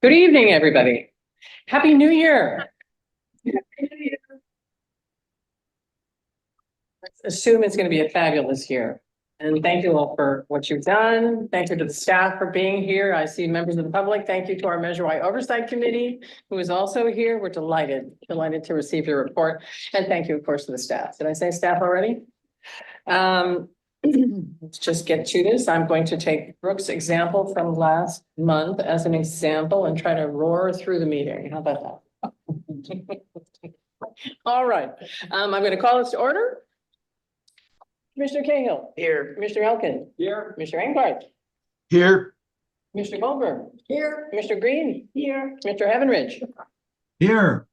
Good evening, everybody. Happy New Year. Let's assume it's going to be a fabulous year. And thank you all for what you've done. Thank you to the staff for being here. I see members of the public. Thank you to our Measure Y Oversight Committee, who is also here. We're delighted to receive your report. And thank you, of course, to the staff. Did I say staff already? Let's just get to this. I'm going to take Brooke's example from last month as an example and try to roar through the meeting. How about that? All right, I'm going to call this to order. Commissioner Cahill. Here. Commissioner Elkin. Here. Commissioner Engelhardt. Here. Commissioner Goldberg. Here. Commissioner Green. Here. Commissioner Heavenridge. Here.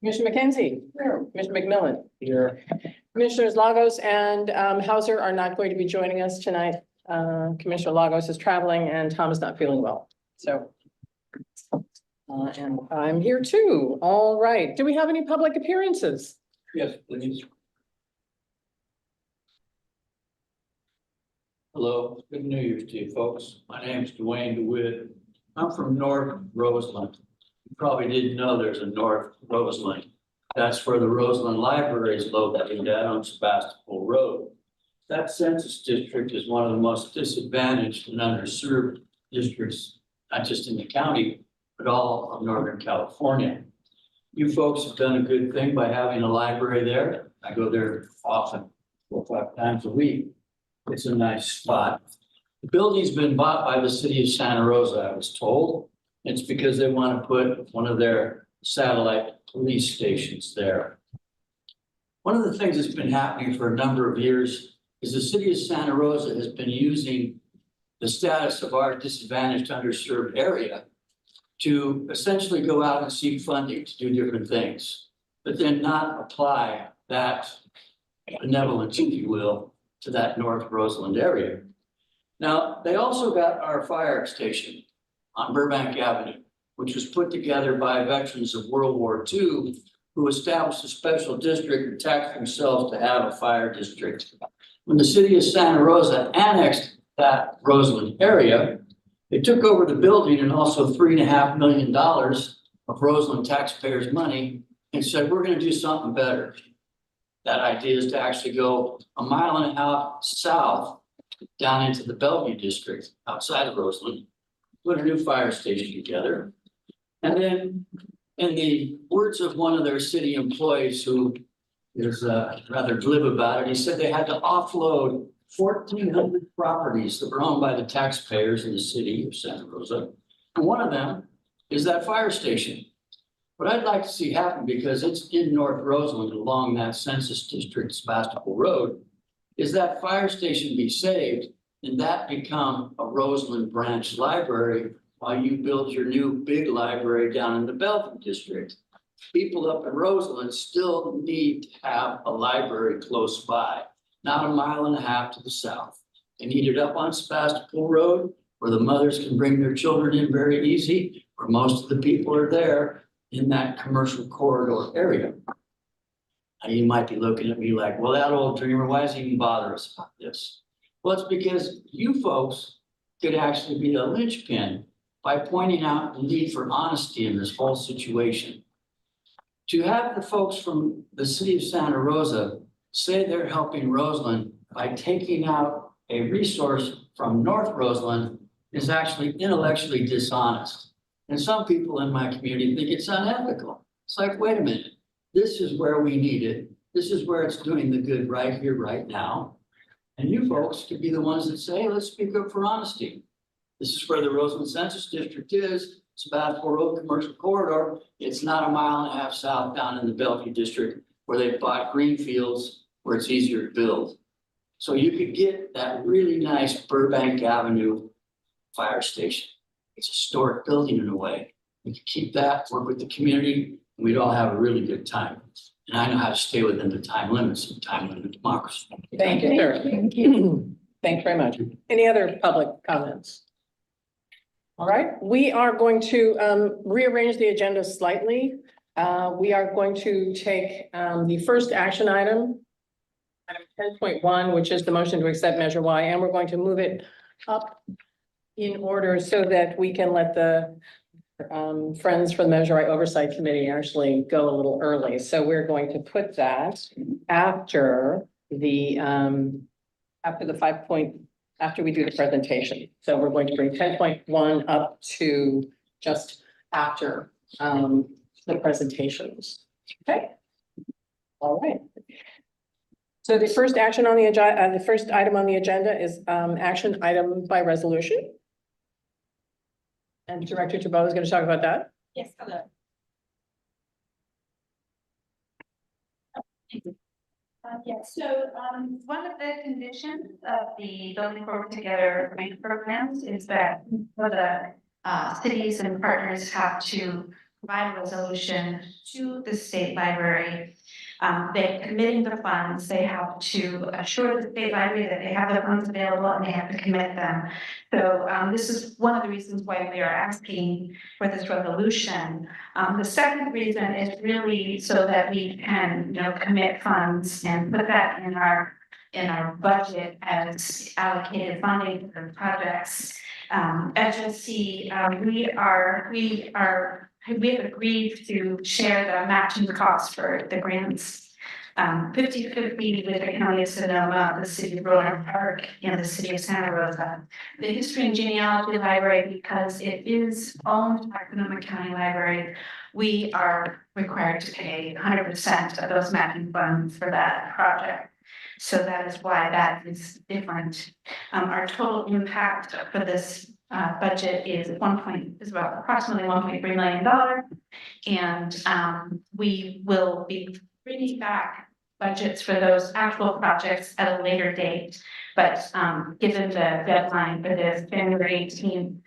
Commissioner McKenzie. Here. Commissioner McMillan. Here. Commissioners Lagos and Hauser are not going to be joining us tonight. Commissioner Lagos is traveling and Tom is not feeling well. So, and I'm here too. All right. Do we have any public appearances? Yes, please. Hello, good New Year's to you folks. My name is Dwayne DeWitt. I'm from North Roseland. You probably didn't know there's a North Roseland. That's where the Roseland Library is located at on Sebastopol Road. That census district is one of the most disadvantaged and underserved districts, not just in the county, but all of Northern California. You folks have done a good thing by having a library there. I go there often, 4 or 5 times a week. It's a nice spot. The building's been bought by the city of Santa Rosa, I was told. It's because they want to put one of their satellite police stations there. One of the things that's been happening for a number of years is the city of Santa Rosa has been using the status of our disadvantaged, underserved area to essentially go out and seek funding to do different things, but then not apply that benevolence, if you will, to that North Roseland area. Now, they also got our fire station on Burbank Avenue, which was put together by veterans of World War II who established a special district and taxed themselves to have a fire district. When the city of Santa Rosa annexed that Roseland area, they took over the building and also $3.5 million of Roseland taxpayers' money and said, we're going to do something better. That idea is to actually go 1.5 miles south down into the Bellevue district outside of Roseland, put a new fire station together. And then in the words of one of their city employees who is rather glib about it, he said they had to offload 1,400 properties that were owned by the taxpayers in the city of Santa Rosa. And one of them is that fire station. What I'd like to see happen, because it's in North Roseland along that census district, Sebastopol Road, is that fire station be saved and that become a Roseland branch library while you build your new big library down in the Bellevue district. People up in Roseland still need to have a library close by, not 1.5 miles to the south. They need it up on Sebastopol Road where the mothers can bring their children in very easy, where most of the people are there in that commercial corridor area. Now you might be looking at me like, well, that old dreamer, why does he even bother us about this? Well, it's because you folks could actually be a linchpin by pointing out the need for honesty in this whole situation. To have the folks from the city of Santa Rosa say they're helping Roseland by taking out a resource from North Roseland is actually intellectually dishonest. And some people in my community think it's unethical. It's like, wait a minute, this is where we need it. This is where it's doing the good right here, right now. And you folks could be the ones that say, let's speak up for honesty. This is where the Roseland Census District is. Sebastopol Road Commercial Corridor. It's not 1.5 miles south down in the Bellevue District where they bought green fields where it's easier to build. So you could get that really nice Burbank Avenue fire station. It's a historic building in a way. We could keep that, work with the community, and we'd all have a really good time. And I know how to stay within the time limits of time limit democracy. Thank you, sir. Thank you. Thanks very much. Any other public comments? All right, we are going to rearrange the agenda slightly. We are going to take the first action item item 10.1, which is the motion to accept Measure Y, and we're going to move it up in order so that we can let the friends from the Measure Y Oversight Committee actually go a little early. So we're going to put that after the 5 point, after we do the presentation. So we're going to bring 10.1 up to just after the presentations. Okay. All right. So the first action on the agenda, the first item on the agenda is action item by resolution. And Director Chabot is going to talk about that. Yes, hello. One of the conditions of the Building Forward Together grant programs is that for the cities and partners have to provide a resolution to the state library. They committing the funds, they have to assure the state library that they have the funds available and they have to commit them. So this is one of the reasons why we are asking for this resolution. The second reason is really so that we can, commit funds and put that in our budget as allocated funding for the projects. As you'll see, we have agreed to share the matching costs for the grants. 50-50 with the County of Sonoma, the City of Roanoke Park, and the City of Santa Rosa. The History and Genealogy Library, because it is owned by Sonoma County Library, we are required to pay 100% of those matching funds for that project. So that is why that is different. Our total impact for this budget is about approximately $1.3 million. And we will be bringing back budgets for those actual projects at a later date. But given the deadline for this January 18th,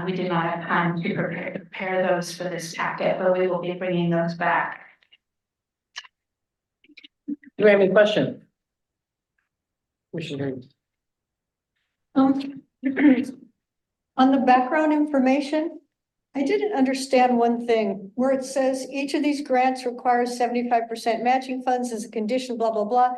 we did not have time to prepare those for this packet, but we will be bringing those back. Do you have any questions? Commissioner. On the background information, I didn't understand one thing where it says each of these grants requires 75% matching funds as a condition, blah, blah, blah.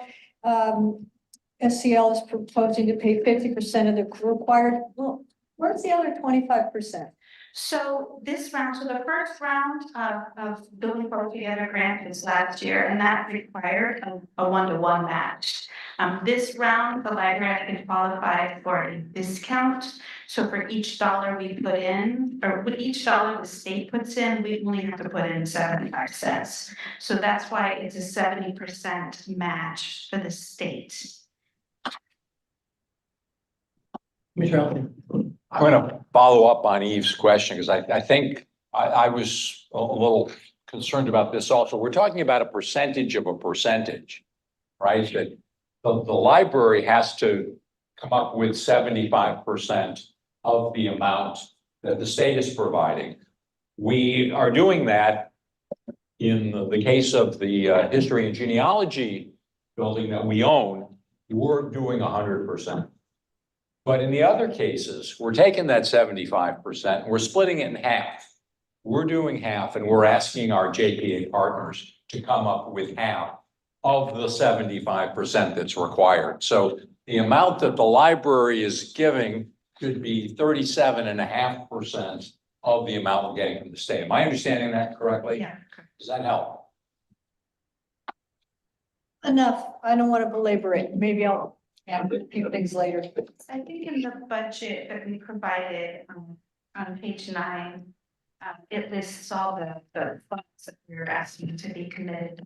SCL is proposing to pay 50% of the required. Well, where's the other 25%? So this round, so the first round of Building Forward Together grant is last year, and that required a 1-to-1 match. This round, the library can qualify for a discount. So for each dollar we put in, or with each dollar the state puts in, we only have to put in 75 cents. So that's why it's a 70% match for the state. Commissioner Elton. I'm going to follow up on Eve's question because I think I was a little concerned about this also. We're talking about a percentage of a percentage, right? That the library has to come up with 75% of the amount that the state is providing. We are doing that in the case of the history and genealogy building that we own. We're doing 100%. But in the other cases, we're taking that 75%, and we're splitting it in half. We're doing half, and we're asking our JPA partners to come up with half of the 75% that's required. So the amount that the library is giving could be 37.5% of the amount we're getting from the state. Am I understanding that correctly? Yeah. Does that help? Enough. I don't want to belabor it. Maybe I'll add a few things later. I think in the budget that we provided on page 9, it lists all the funds that we're asking to be committed.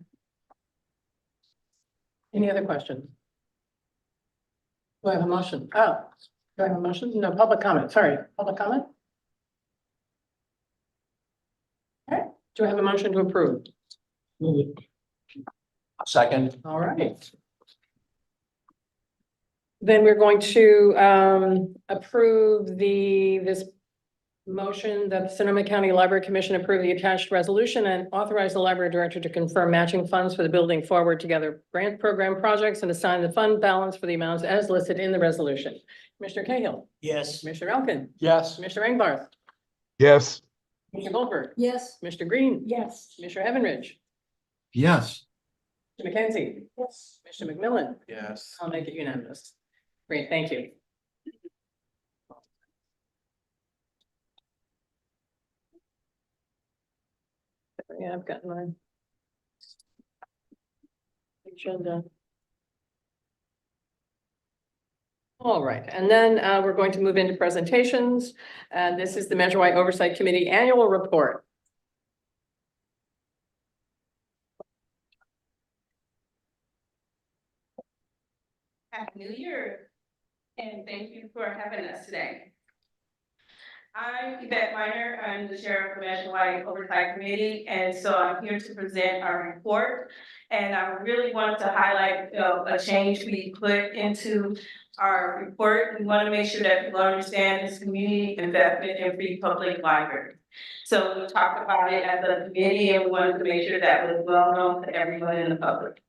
Any other questions? Do I have a motion? Oh, do I have a motion? No, public comment. Sorry, public comment? Okay, do I have a motion to approve? Second. All right. Then we're going to approve this motion that the Sonoma County Library Commission approve the attached resolution and authorize the library director to confirm matching funds for the Building Forward Together grant program projects and assign the fund balance for the amounts as listed in the resolution. Commissioner Cahill. Yes. Commissioner Elkin. Yes. Commissioner Engbarth. Yes. Commissioner Goldberg. Yes. Commissioner Green. Yes. Commissioner Evanridge. Yes. Mr. McKenzie? Yes. Mr. McMillan? Yes. I'll make it unanimous. Great, thank you. Yeah, I've got mine. Agenda. All right, and then we're going to move into presentations. And this is the Measure Y Oversight Committee Annual Report. Happy New Year, and thank you for having us today. I'm Yvette Minor, I'm the chair of the Measure Y Oversight Committee, and so I'm here to present our report. And I really wanted to highlight a change we put into our report. We want to make sure that people understand this community investment in free public library. So we talked about it as a committee, and we wanted to make sure that was well known to everyone in the public.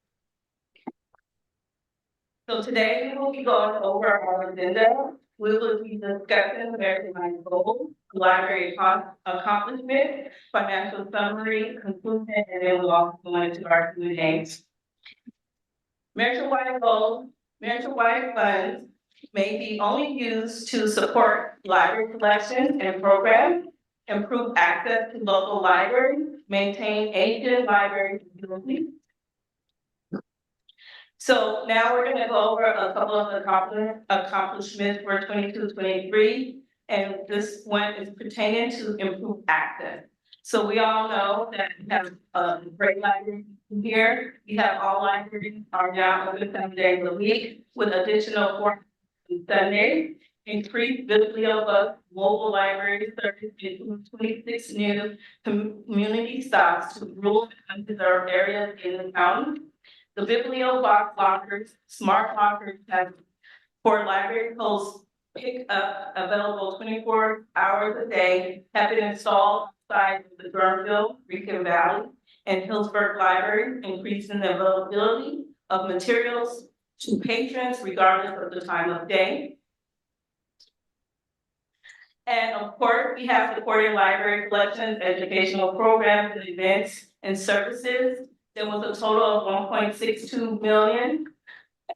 So today we will be going over our agenda. We will be discussing American Library goals, library accomplishment, financial summary, conclusion, and then we'll also go into our Q&As. Measure Y goals, Measure Y funds may be only used to support library collections and programs, improve access to local libraries, maintain aging library facilities. So now we're gonna go over a couple of accomplishments for 22-23, and this one is pertaining to improve access. So we all know that we have a great library here. We have all libraries are now open 7 days a week with additional 4 Sundays. Increased BiblioBus mobile library service includes 26 new community stops to rural and undeserved areas in the county. The BiblioBox lockers, smart lockers have for library posts pick up available 24 hours a day, have been installed outside the Durhamville, Rican Valley, and Hillsburg libraries, increasing the availability of materials to patrons regardless of the time of day. And of course, we have supporting library collections, educational programs, and events and services. There was a total of 1.62 million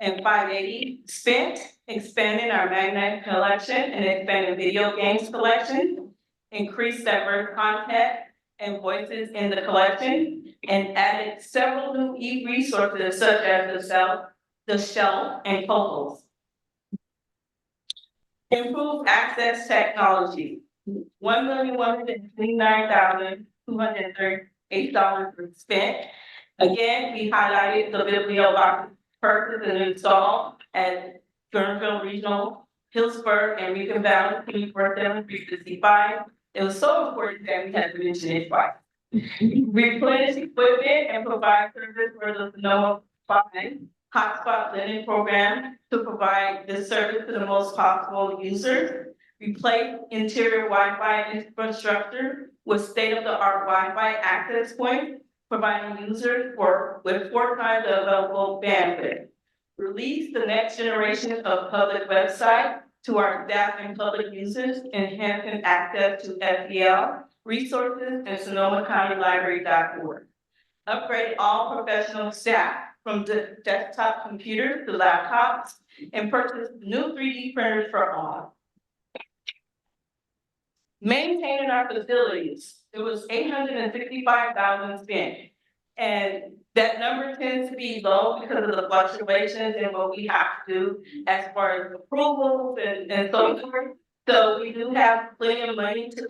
and 580 spent, expanding our magnet collection and expanding video games collection, increased diverse content and voices in the collection, and added several new e-resources such as the shelf and Cocos. Improved access technology, $1,129,238 was spent. Again, we highlighted the BiblioBox purchase and install at Durhamville Regional, Hillsburg, and Rican Valley, 24/7, 365. It was so important that we had to mention it twice. Replenish equipment and provide service for the Sonoma 5 hotspot lending program to provide this service to the most possible users. Replace interior Wi-Fi infrastructure with state-of-the-art Wi-Fi access points, providing users with 4 times the available bandwidth. Release the next generation of public website to our staff and public users, enhancing access to SEL resources and SonomaCountyLibrary.org. Upgrade all professional staff from desktop computers to laptops and purchase new 3D printers for all. Maintaining our facilities, it was $865,000 spent. And that number tends to be low because of the fluctuations in what we have to do as far as approvals and so forth. So we do have plenty of money to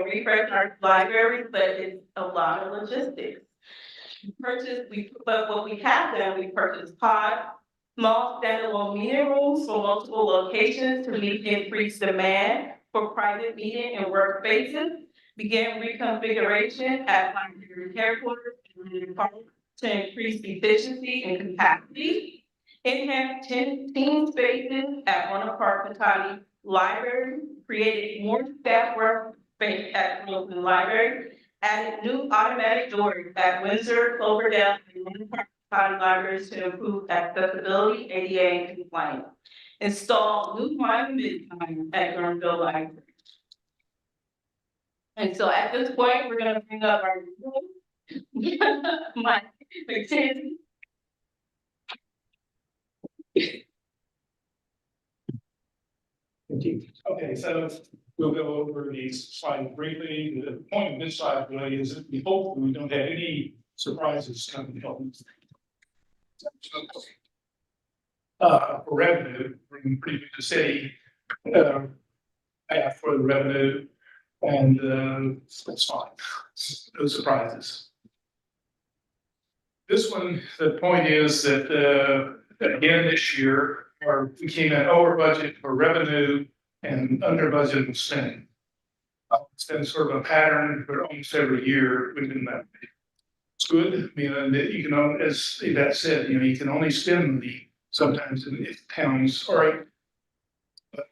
refresh our libraries, but it's a lot of logistics. But what we have done, we purchased pods, small standalone meeting rooms for multiple locations to meet increased demand for private meeting and workspaces. Began reconfiguration at library headquarters to increase efficiency and capacity. Enhanced team spaces at Winter Park Patati Library, created more staff work space at Wilson Library, added new automatic doors at Windsor, Cloverdale, and Winter Park Patati Libraries to improve accessibility, ADA, and compliance. Install new monument signs at Durhamville Library. And so at this point, we're gonna bring up our Mike McKenzie. Okay, so we'll go over these slides briefly. The point of this slide really is that we hope we don't have any surprises coming from this. For revenue, we're pretty good to say, half for the revenue, and, that's fine. No surprises. This one, the point is that, again, this year, we came in over budget for revenue and under budget for spending. It's been sort of a pattern for almost every year within that. It's good, I mean, and you can, as Yvette said, you know, you can only spend the, sometimes in towns, all right. But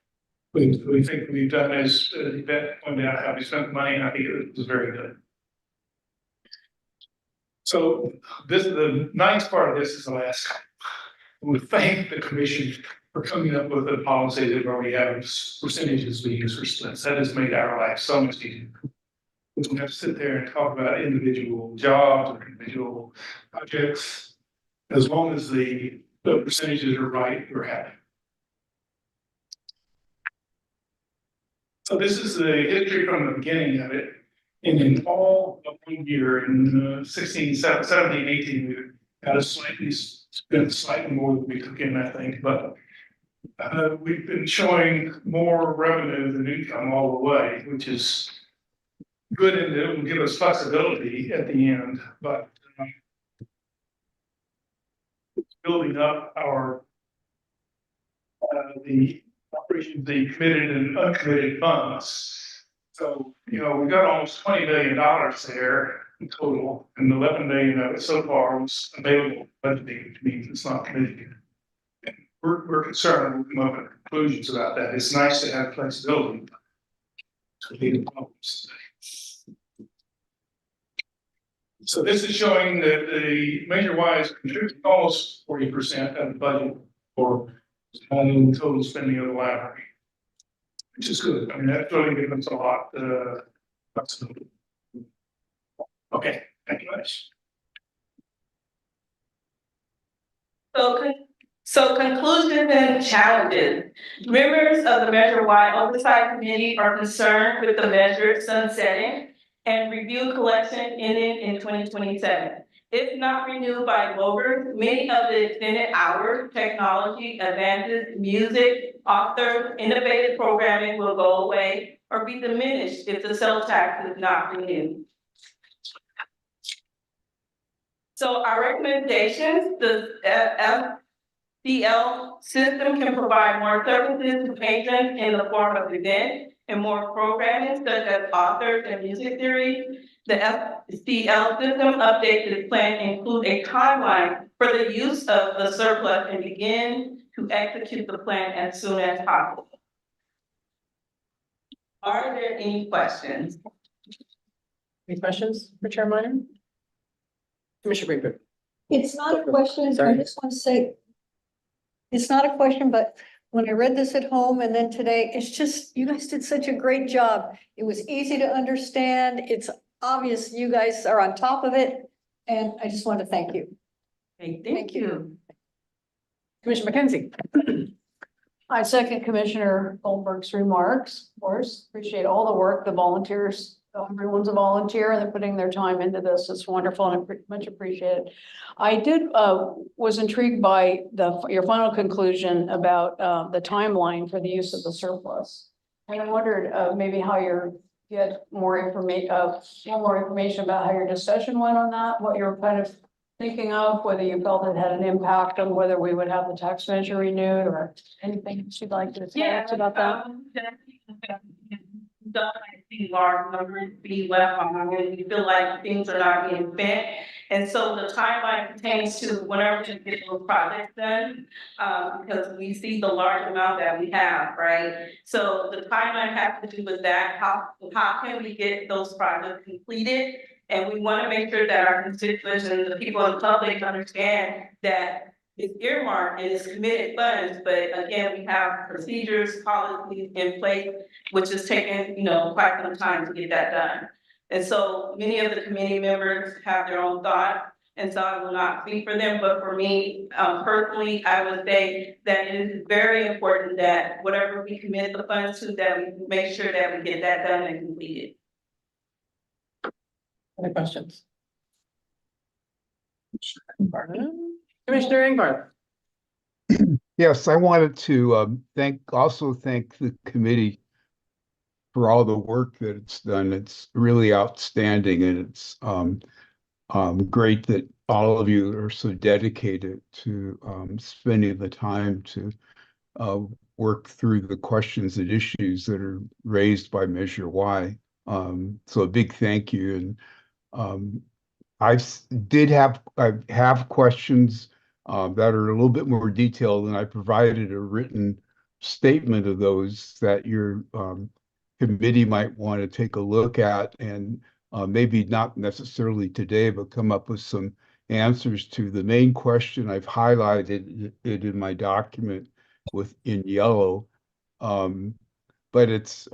we think we've done, as Yvette pointed out, how we spent the money, and I think it was very good. So this, the nice part of this is the last. We thank the commission for coming up with a policy that where we have percentages we use for splits. That has made our life so much easier. We don't have to sit there and talk about individual jobs or individual projects. As long as the percentages are right, we're happy. So this is the history from the beginning of it. And in all of 1 year, in 16, 17, 18, we had a slightly, spent slightly more than we took in, I think, but we've been showing more revenue than income all the way, which is good, and it will give us flexibility at the end, but it's building up our the operations, the committed and uncommitted funds. So, you know, we've got almost $20 million there in total, and 11 million of it so far was available budgeting, which means it's not committed yet. And we're concerned, we'll come up with conclusions about that. It's nice to have flexibility. To lead the problems. So this is showing that the Measure Y is contributing almost 40% of the budget for total spending of the library, which is good. I mean, that's really giving us a lot flexibility. Okay, thank you much. So conclusions and challenges. Members of the Measure Y Oversight Committee are concerned with the measure sunsetting and review collection ending in 2027. If not renewed by voters, many of the extended hours, technology, advances, music, author, innovative programming will go away or be diminished if the sales tax is not renewed. So our recommendations, the FDL system can provide more services to patrons in the form of events and more programming such as authors and music theory. The FDL system update this plan include a timeline for the use of the surplus and begin to execute the plan as soon as possible. Are there any questions? Any questions for Chair Minor? Commissioner Greenberg. It's not a question, I Sorry. just want to say, it's not a question, but when I read this at home and then today, it's just, you guys did such a great job. It was easy to understand. It's obvious you guys are on top of it. And I just want to thank you. Okay, thank you. Commissioner McKenzie. I second Commissioner Goldberg's remarks, of course. Appreciate all the work, the volunteers, everyone's a volunteer and they're putting their time into this. It's wonderful and I much appreciate it. I was intrigued by your final conclusion about the timeline for the use of the surplus. And I wondered maybe how you had more information about how your discussion went on that, what you're kind of thinking of, whether you felt it had an impact on whether we would have the tax measure renewed or anything you'd like to say about that. Don't see large numbers be left behind, and you feel like things are not being spent. And so the timeline pertains to whenever we get those projects done, because we see the large amount that we have, right? So the timeline has to do with that, how can we get those projects completed? And we want to make sure that our constituents and the people in the public understand that it's earmarked and it's committed funds, but again, we have procedures, policies in place, which has taken, quite some time to get that done. And so many of the committee members have their own thoughts. and so I will not speak for them, but for me, personally, I would say that it is very important that whatever we commit the funds to, that we make sure that we get that done and completed. Any questions? Commissioner Ingvar. Yes, I wanted to also thank the committee for all the work that it's done. It's really outstanding, and it's great that all of you are so dedicated to spending the time to work through the questions and issues that are raised by Measure Y. So a big thank you. And I have questions that are a little bit more detailed, and I provided a written statement of those that your committee might want to take a look at, and maybe not necessarily today, but come up with some answers to. The main question, I've highlighted it in my document in yellow, but it's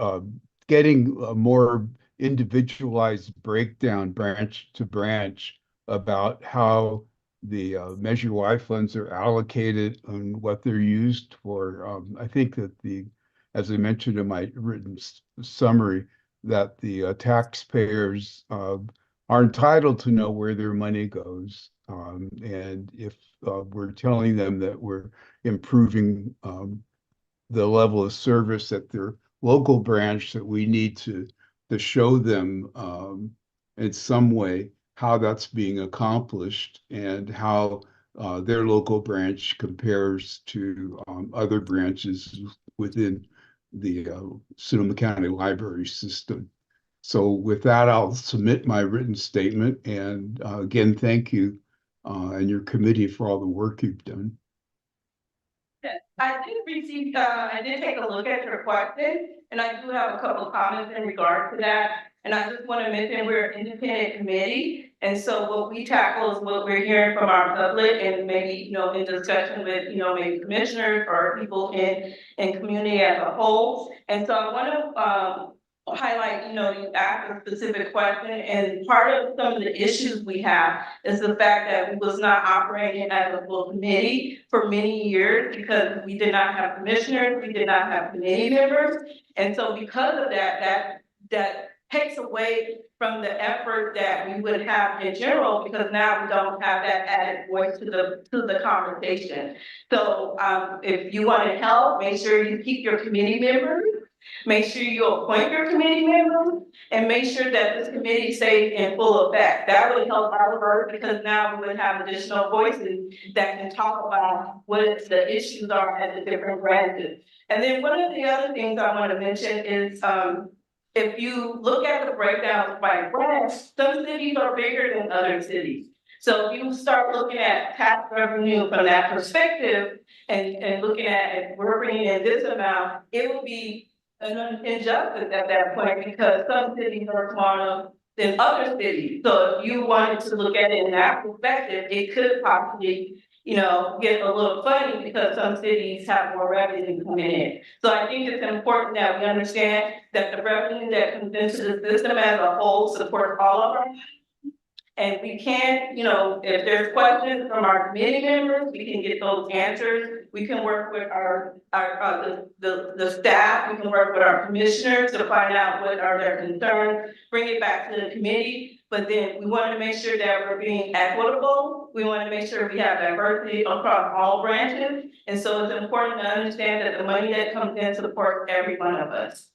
getting a more individualized breakdown branch to branch about how the Measure Y funds are allocated and what they're used for. I think that as I mentioned in my written summary, that the taxpayers are entitled to know where their money goes. And if we're telling them that we're improving the level of service at their local branch, that we need to show them in some way how that's being accomplished and how their local branch compares to other branches within the Sonoma County Library system. So with that, I'll submit my written statement, and again, thank you and your committee for all the work you've done. I did take a look at your question, and I do have a couple of comments in regard to that. And I just want to mention we're an independent committee, and so what we tackle is what we're hearing from our public, and maybe, in discussion with, maybe commissioners or people in community as a whole. And so I want to highlight, you asked a specific question, and part of some of the issues we have is the fact that we was not operating as a full committee for many years because we did not have commissioners, we did not have committee members. And so because of that takes away from the effort that we would have in general, because now we don't have that added voice to the conversation. So if you want to help, make sure you keep your committee members. Make sure you appoint your committee members, and make sure that this committee stays in full effect. That would help our work, because now we would have additional voices that can talk about what the issues are at the different branches. And then one of the other things I want to mention is if you look at the breakdowns by branch, some cities are bigger than other cities. So if you start looking at tax revenue from that perspective and looking at if we're bringing in this amount, it would be an injustice at that point, because some cities are smaller than other cities. So if you wanted to look at it in that perspective, it could possibly, get a little funny, because some cities have more revenue coming in. So I think it's important that we understand that the revenue that comes into the system as a whole supports all of our. And we can, if there's questions from our committee members, we can get those answers. We can work with the staff, we can work with our commissioners to find out what are their concerns, bring it back to the committee. But then we want to make sure that we're being equitable. We want to make sure we have diversity across all branches. And so it's important to understand that the money that comes in supports every one of us.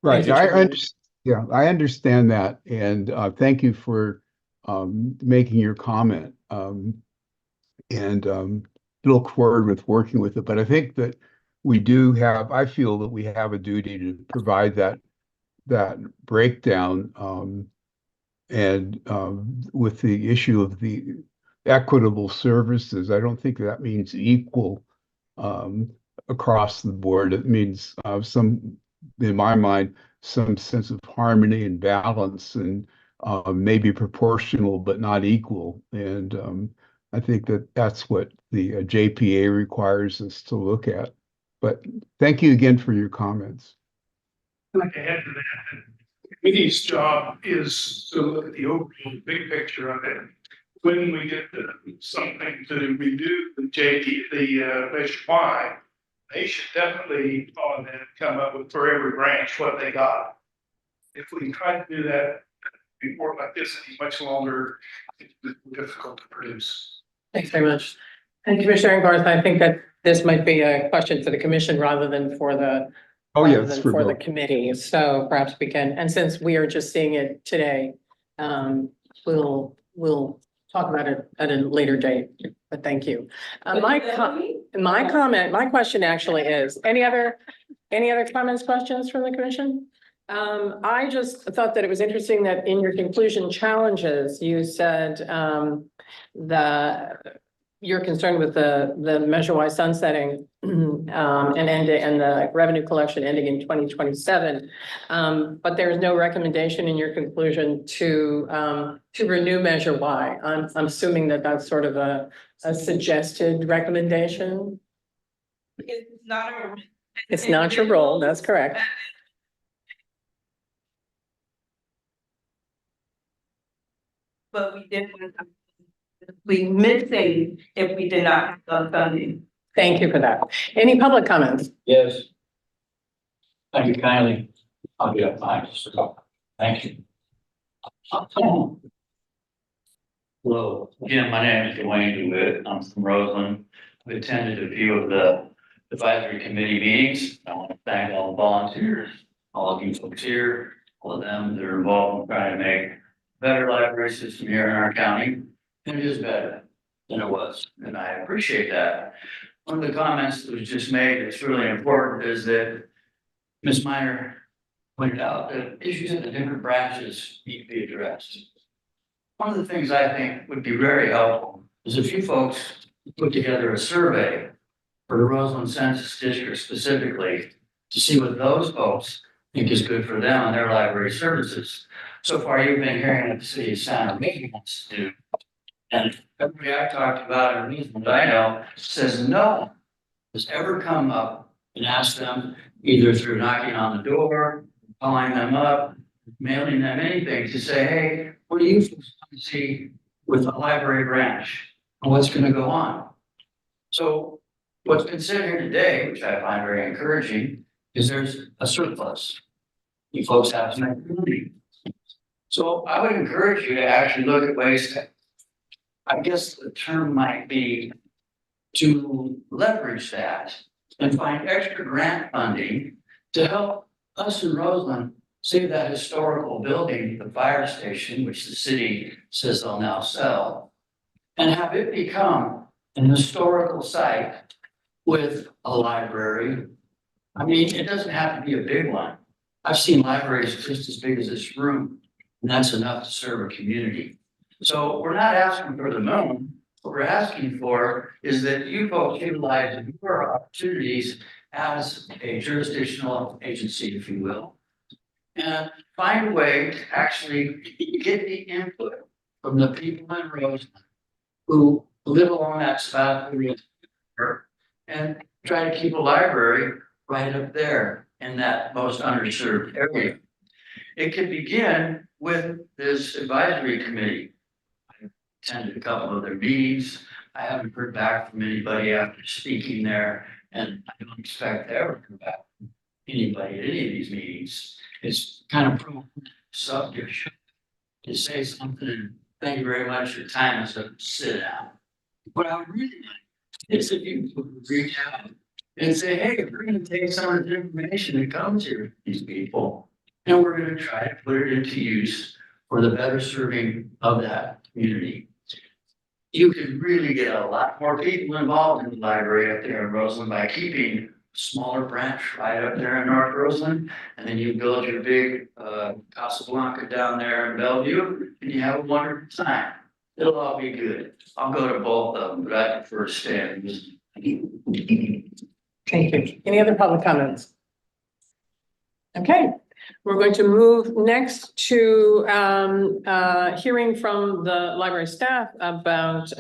Right, I understand that, and thank you for making your comment, and look forward with working with it. But I think that I feel that we have a duty to provide that breakdown, and with the issue of the equitable services, I don't think that means equal across the board. It means in my mind, some sense of harmony and balance, and maybe proportional but not equal. And I think that that's what the JPA requires us to look at. But thank you again for your comments. I'd like to add to that. committee's job is to look at the overall big picture of it. When we get something to redo the Measure Y, they should definitely on that come up with for every branch what they got. If we try to do that before like this, it'd be much longer, it's difficult to produce. Thanks very much. And Commissioner Garth, I think that this might be a question for the commission rather than for the Oh, rather yes, than for for the both. committee. So perhaps we can, and since we are just seeing it today, we'll talk about it at a later date, but thank you. My comment, my question actually is, any other comments, questions from the commission? I just thought that it was interesting that in your conclusion challenges, you said, you're concerned with the Measure Y sunsetting, and the revenue collection ending in 2027. But there's no recommendation in your conclusion to renew Measure Y. I'm assuming that that's sort of a suggested recommendation. It's not your role, that's correct. But we missing if we did not have the funding. Thank you for that. Any public comments? Yes. Thank you kindly. I'll get up behind just a couple. Thank you. Hello, again, my name is Dwayne DeWitt. I'm from Roseland. I've attended a few of the advisory committee meetings. I want to thank all the volunteers, all of you folks here, all of them that are involved in trying to make a better library system here in our county. And it is better than it was, and I appreciate that. One of the comments that was just made that's really important is that Ms. Minor pointed out that issues in the different branches need to be addressed. One of the things I think would be very helpful is if you folks put together a survey for the Roseland Census District specifically to see what those folks think is good for them and their library services. So far, you've been hearing what the city of Santa Rosa wants to do. And everybody I've talked about in Roseland I know says no has ever come up and asked them either through knocking on the door, calling them up, mailing them anything to say, hey, what do you folks want to see with a library branch? And what's going to go on? So what's been said here today, which I find very encouraging, is there's a surplus. You folks have some money. So I would encourage you to actually look at ways to, I guess the term might be to leverage that and find extra grant funding to help us in Roseland save that historical building, the fire station, which the city says they'll now sell, and have it become an historical site with a library. I mean, it doesn't have to be a big one. I've seen libraries just as big as this room, and that's enough to serve a community. So we're not asking for the moon. What we're asking for is that you folks utilize your opportunities as a jurisdictional agency, if you will, and find a way to actually get the input from the people in Roseland who live along that spot and try to keep a library right up there in that most underserved area. It could begin with this advisory committee. I attended a couple of their meetings. I haven't heard back from anybody after speaking there, and I don't expect to ever hear back from anybody at any of these meetings. It's kind of subject to say something. Thank you very much. Your time is up. Sit down. What I would really like is if you would reach out and say, hey, we're going to take some of the information that comes here with these people, and we're going to try to put it into use for the better serving of that community. You could really get a lot more people involved in the library up there in Roseland by keeping a smaller branch right up there in North Roseland, and then you build your big Casablanca down there in Bellevue, and you have a wonderful time. It'll all be good. I'll go to both of them, but I prefer to stay in this. Thank you. Any other public comments? Okay, we're going to move next to hearing from the library staff about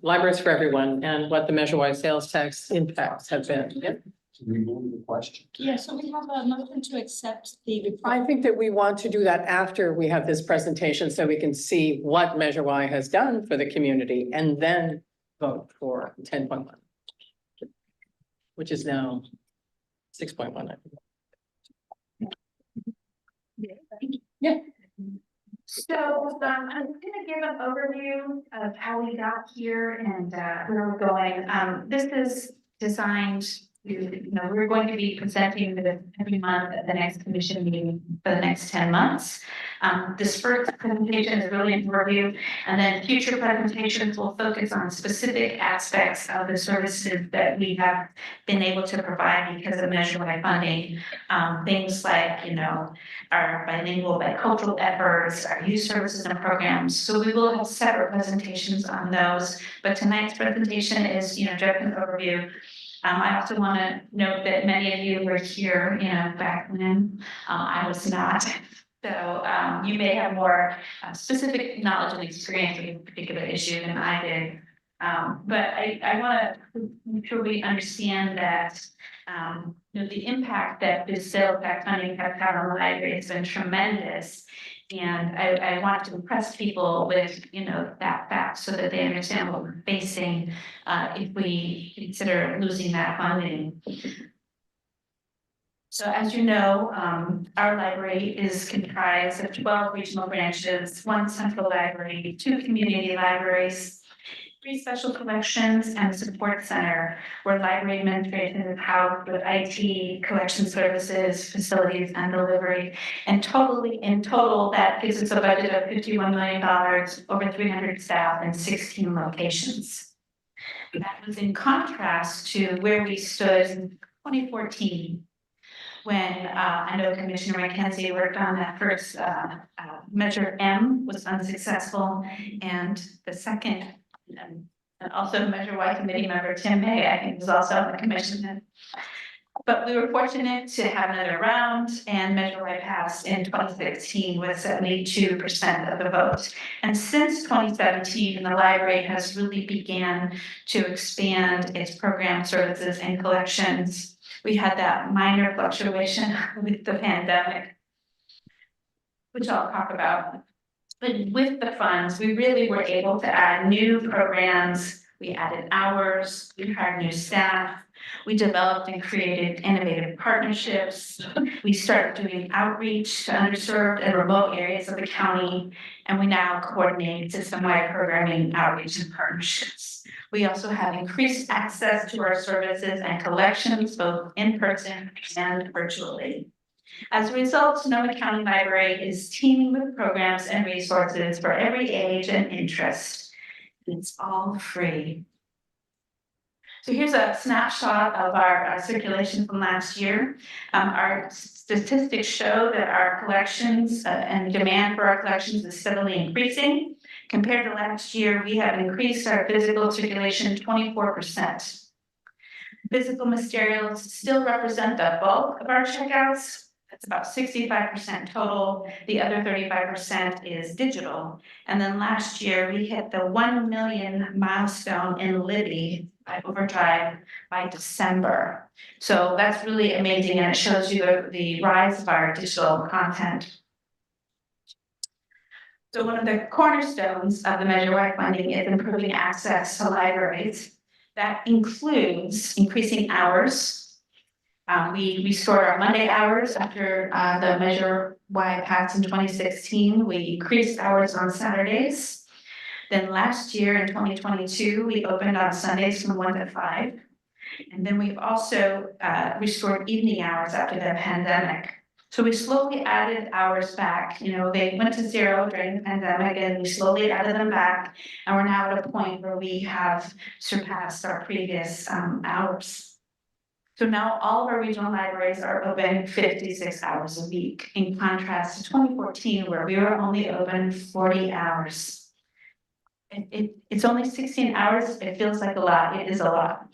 libraries for everyone and what the Measure Y sales tax impacts have been. Yep. to remove the question. Yeah, so we have a motion to accept the report. I think that we want to do that after we have this presentation, so we can see what Measure Y has done for the community and then vote for 10.1. Which is now 6.1. Yeah. So, I'm gonna give an overview of how we got here and, where we're going. This is designed to, we're going to be presenting this every month at the next commission meeting for the next 10 months. This first presentation is really an overview, and then future presentations will focus on specific aspects of the services that we have been able to provide because of Measure Y funding. Things like, our bilingual, bicultural efforts, our youth services and programs. So we will have separate presentations on those, but tonight's presentation is, just an overview. I also want to note that many of you were here, back when I was not. So you may have more specific knowledge and experience with a particular issue than I did. But I want to make sure we understand that the impact that this sales tax funding has had on the library has been tremendous. And I wanted to impress people with, that fact so that they understand what we're facing if we consider losing that funding. So as you know, our library is comprised of 12 regional branches, 1 central library, 2 community libraries, 3 special collections, and a support center where library administration is housed with IT, collection services, facilities, and delivery. And in total, that gives us a budget of $51 million, over 300 staff, and 16 locations. That was in contrast to where we stood in 2014, when I know Commissioner McKenzie worked on that first Measure M was unsuccessful, and the second, and also Measure Y committee member Tim May, I think, was also on the commission. But we were fortunate to have another round, and Measure Y passed in 2016 with 72% of the vote. And since 2017, the library has really began to expand its program services and collections. We had that minor fluctuation with the pandemic, which I'll talk about. But with the funds, we really were able to add new programs. We added hours, we hired new staff, we developed and created innovative partnerships. We started doing outreach to underserved and remote areas of the county, and we now coordinate system-wide programming, outreach, and partnerships. We also have increased access to our services and collections, both in person and virtually. As a result, Sonoma County Library is teaming with programs and resources for every age and interest. It's all free. So here's a snapshot of our circulation from last year. Our statistics show that our collections and demand for our collections is steadily increasing. Compared to last year, we have increased our physical circulation 24%. Physical materials still represent the bulk of our checkouts. That's about 65% total. The other 35% is digital. And then last year, we hit the 1 million milestone in Libby by Overdrive by December. So that's really amazing, and it shows you the rise of our digital content. So one of the cornerstones of the Measure Y funding is improving access to libraries. That includes increasing hours. We restored our Monday hours after the Measure Y passed in 2016. We increased hours on Saturdays. Then last year in 2022, we opened on Sundays from 1 to 5. And then we've also restored evening hours after the pandemic. So we slowly added hours back. They went to 0 during the pandemic, and we slowly added them back. And we're now at a point where we have surpassed our previous hours. So now all of our regional libraries are open 56 hours a week, in contrast to 2014, where we were only open 40 hours. It's only 16 hours. It feels like a lot. It is a lot.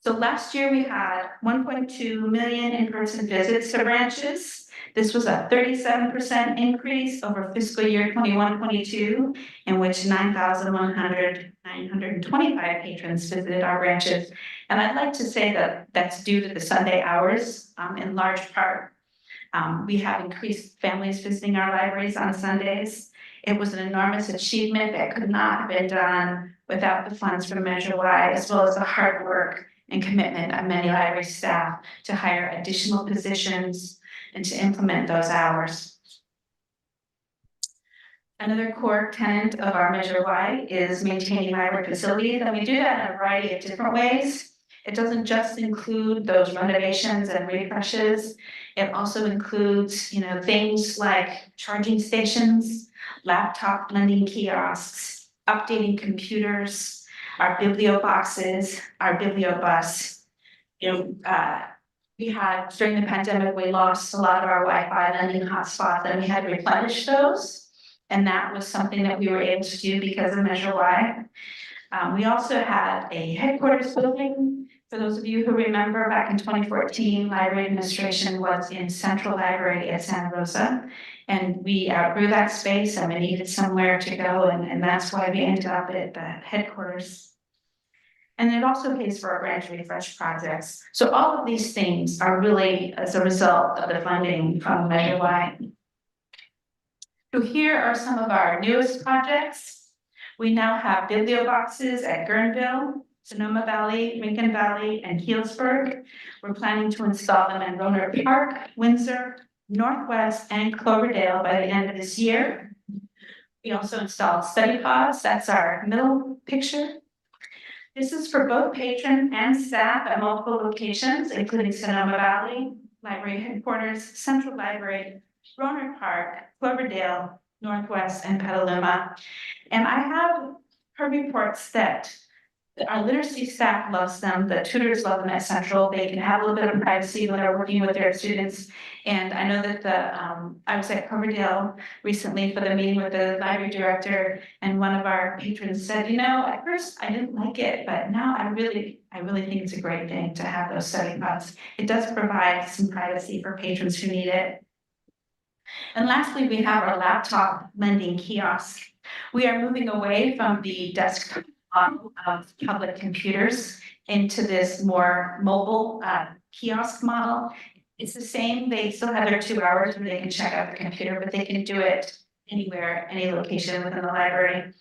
So last year we had 1.2 million in-person visits to branches. This was a 37% increase over fiscal year 21-22, in which 925 patrons visited our branches. And I'd like to say that that's due to the Sunday hours, in large part. We have increased families visiting our libraries on Sundays. It was an enormous achievement that could not have been done without the funds from Measure Y, as well as the hard work and commitment of many library staff to hire additional positions and to implement those hours. Another core tenet of our Measure Y is maintaining library facilities, and we do that in a variety of different ways. It doesn't just include those renovations and refreshes. It also includes, things like charging stations, laptop lending kiosks, updating computers, our biblio boxes, our bibliobus. We had, during the pandemic, we lost a lot of our Wi-Fi lending hotspots, and we had to replenish those. And that was something that we were able to do because of Measure Y. We also had a headquarters building. For those of you who remember, back in 2014, library administration was in Central Library at Santa Rosa. And we outgrew that space and we needed somewhere to go, and that's why we ended up at the headquarters. And it also pays for our branch refresh projects. So all of these things are really as a result of the funding from Measure Y. So here are some of our newest projects. We now have biblio boxes at Guerneville, Sonoma Valley, Lincoln Valley, and Healdsburg. We're planning to install them in Rohnert Park, Windsor, Northwest, and Cloverdale by the end of this year. We also installed study pods. That's our middle picture. This is for both patron and staff at multiple locations, including Sonoma Valley, Library Headquarters, Central Library, Rohnert Park, Cloverdale, Northwest, and Petaluma. And I have heard reports that our literacy staff loves them, the tutors love them at Central. They can have a little bit of privacy when they're working with their students. And I know that I was at Cloverdale recently for the meeting with the library director, and one of our patrons said, at first I didn't like it, but now I really think it's a great thing to have those study pods. It does provide some privacy for patrons who need it. And lastly, we have our laptop lending kiosk. We are moving away from the desktop of public computers into this more mobile kiosk model. It's the same, they still have their 2 hours where they can check out the computer, but they can do it anywhere, any location within the library.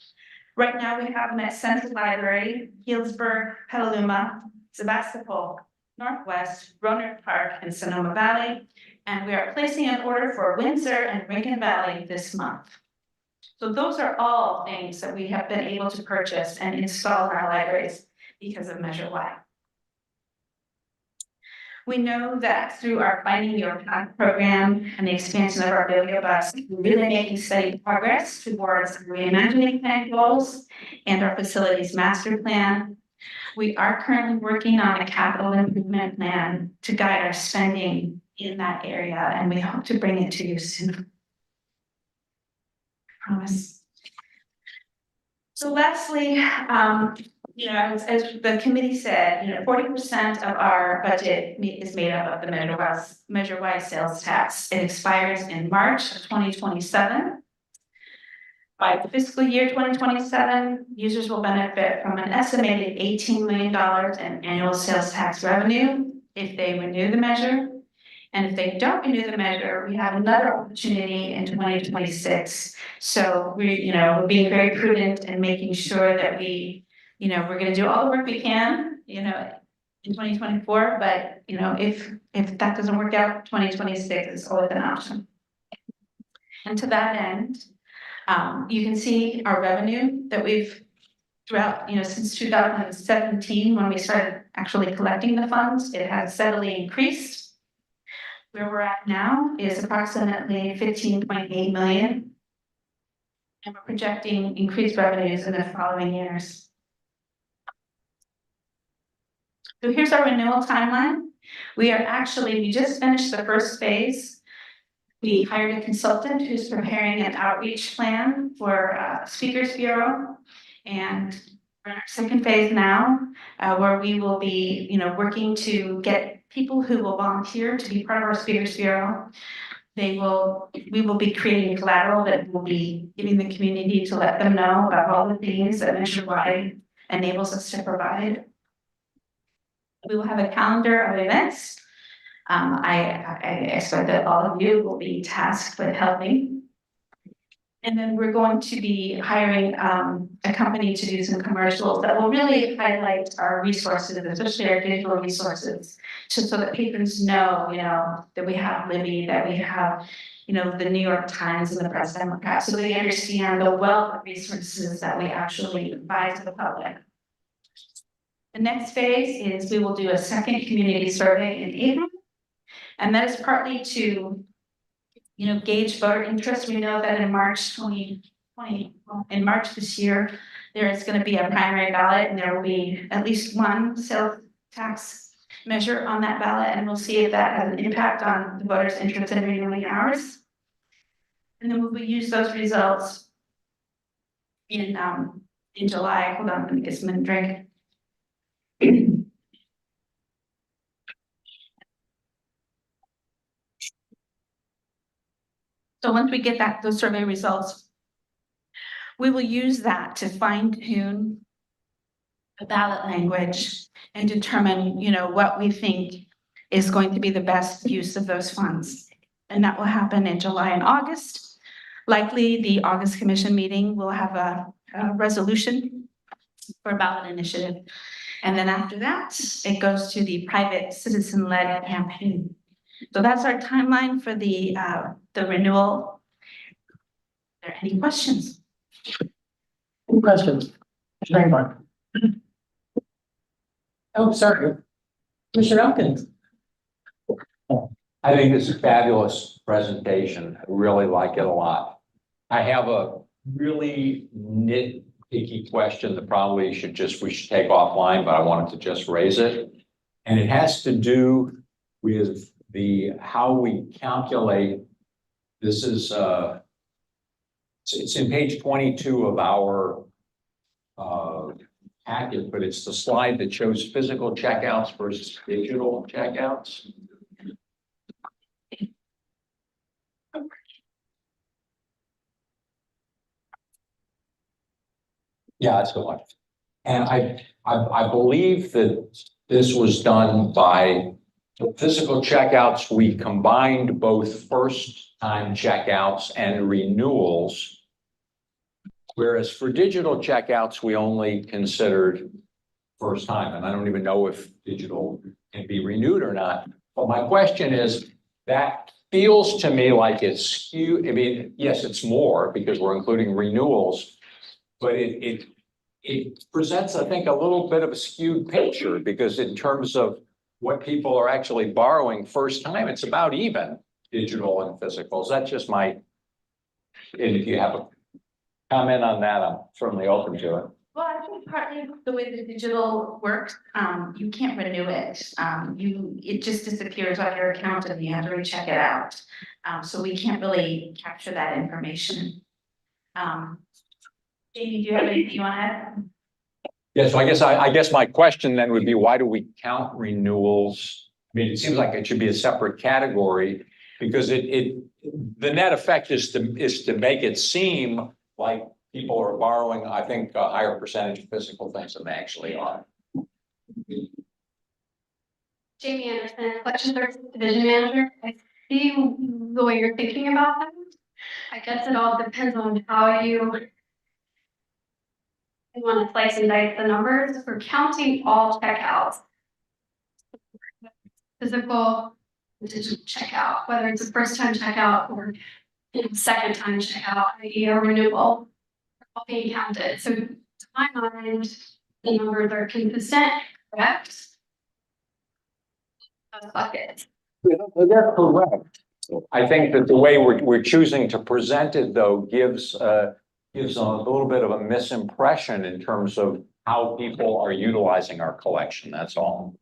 Right now we have them at Central Library, Healdsburg, Petaluma, Sebastopol, Northwest, Rohnert Park, and Sonoma Valley. And we are placing an order for Windsor and Lincoln Valley this month. So those are all things that we have been able to purchase and install in our libraries because of Measure Y. We know that through our Finding Your Path program and the expansion of our bibliobus, we're really making steady progress towards reimagining plan goals and our facilities master plan. We are currently working on a capital improvement plan to guide our spending in that area, and we hope to bring it to you soon. Promise. So lastly, as the committee said, 40% of our budget is made up of the Measure Y sales tax. It expires in March of 2027. By fiscal year 2027, users will benefit from an estimated $18 million in annual sales tax revenue if they renew the measure. And if they don't renew the measure, we have another opportunity in 2026. So we're being very prudent and making sure that we're going to do all the work we can, in 2024. But if that doesn't work out, 2026 is always an option. And to that end, you can see our revenue that we've throughout, since 2017, when we started actually collecting the funds, it has steadily increased. Where we're at now is approximately 15.8 million. And we're projecting increased revenues in the following years. So here's our renewal timeline. We just finished the first phase. We hired a consultant who's preparing an outreach plan for Speakers Bureau. And We're in our second phase now, where we will be, working to get people who will volunteer to be part of our Speakers Bureau. We will be creating collateral that will be giving the community to let them know about all the things that Measure Y enables us to provide. We will have a calendar of events. I expect that all of you will be tasked with helping. And then we're going to be hiring a company to do some commercials that will really highlight our resources, especially our digital resources, just so that patrons know, that we have Libby, that we have, the New York Times and the Press Democrat, so they understand the wealth of resources that we actually provide to the public. The next phase is we will do a second community survey in April, and that is partly to gauge voter interest. We know that in March 2020, in March this year, there is going to be a primary ballot, and there will be at least one sales tax measure on that ballot, and we'll see if that has an impact on the voters' interest in renewing ours. And then we will use those results in July. Hold on, let me get some drink. So once we get those survey results, we will use that to fine tune the ballot language and determine, what we think is going to be the best use of those funds. And that will happen in July and August. Likely the August commission meeting will have a resolution for a ballot initiative. And then after that, it goes to the private citizen-led campaign. So that's our timeline for the renewal. Are there any questions? Any questions? Rainbow. Oh, sorry. Commissioner Elkins. I think it's a fabulous presentation. I really like it a lot. I have a really nitpicky question that probably we should take offline, but I wanted to just raise it. And it has to do with how we calculate. This is it's in page 22 of our packet, but it's the slide that shows physical checkouts versus digital checkouts. Yeah, that's the one. And I believe that this was done by the physical checkouts. We combined both first-time checkouts and renewals. Whereas for digital checkouts, we only considered first time. And I don't even know if digital can be renewed or not. But my question is, that feels to me like it's skewed. I mean, yes, it's more because we're including renewals, but it presents, I think, a little bit of a skewed picture, because in terms of what people are actually borrowing first time, it's about even digital and physicals. That's just my, and if you have a comment on that, I'm certainly open to it. Well, I think partly the way the digital works, you can't renew it. It just disappears on your account and you have to recheck it out. So we can't really capture that information. Jamie, do you have anything you want to add? Yeah, so I guess my question then would be, why do we count renewals? I mean, it seems like it should be a separate category, because the net effect is to make it seem like people are borrowing, I think, a higher percentage of physical things than they actually are. Jamie Anderson, Collection Services Division Manager. I see the way you're thinking about that. I guess it all depends on how you want to slice and dice the numbers. We're counting all checkouts. Physical, digital checkout, whether it's a first time checkout or second time checkout, i.e. a renewal, all being counted. So to my mind, the numbers are consistent, correct? Buckets. They're correct. I think that the way we're choosing to present it, though, gives a little bit of a misimpression in terms of how people are utilizing our collection. That's all.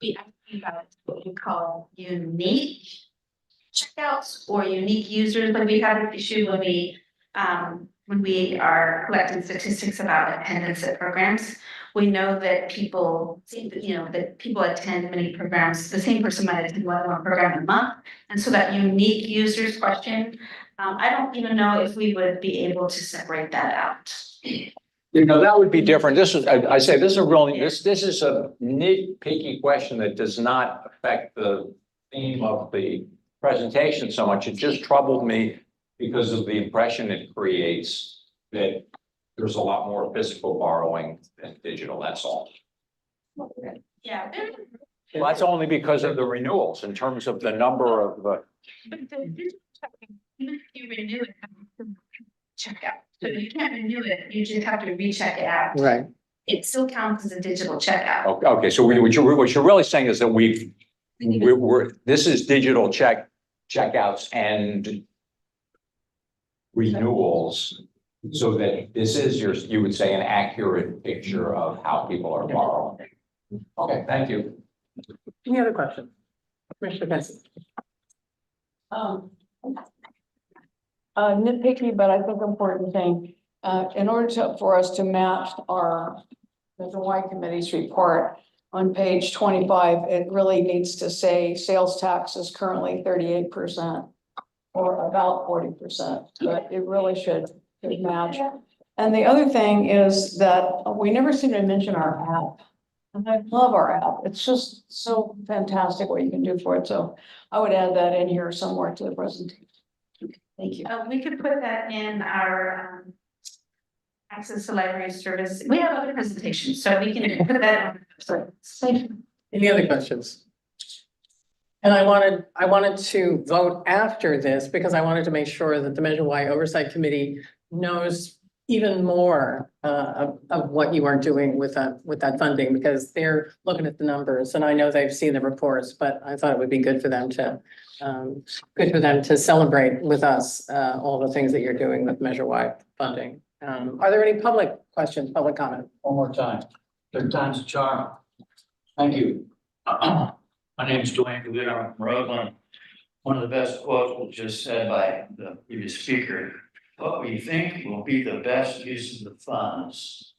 We actually have what we call unique checkouts or unique users. Like we had an issue when we when we are collecting statistics about attendance at programs, we know that people, that people attend many programs, the same person might attend one program a month. And so that unique users question, I don't even know if we would be able to separate that out. You know, that would be different. This is, I say, this is a really, this is a nitpicky question that does not affect the theme of the presentation so much. It just troubled me because of the impression it creates that there's a lot more physical borrowing than digital, that's all. Yeah. Well, that's only because of the renewals in terms of the number of, But the digital checking, even if you renew it, check out. So you can't renew it, you just have to recheck it out. Right. It still counts as a digital checkout. okay, so what you're really saying is that we're, this is digital checkouts and renewals. So that this is you would say, an accurate picture of how people are borrowing. Okay, thank you. Any other questions? Commissioner Benson? Nitpicky, but I think important thing, in order for us to match our Measure Y committee's report on page 25, it really needs to say sales tax is currently 38% or about 40%, but it really should match. And the other thing is that we never seem to mention our app. And I love our app. It's just so fantastic what you can do for it. So I would add that in here somewhere to the presentation. Thank you. We could put that in our access to library service. We have other presentations, so we can put that on. Any other questions? And I wanted to vote after this because I wanted to make sure that the Measure Y Oversight Committee knows even more of what you are doing with that funding, because they're looking at the numbers, and I know they've seen the reports, but I thought it would be good for them to celebrate with us all the things that you're doing with Measure Y funding. Are there any public questions, public comment? One more time. Third time's a charm. Thank you. My name is Dwayne DeWitt. I'm from Roseland. One of the best quotes was just said by the previous speaker. What we think will be the best use of the funds.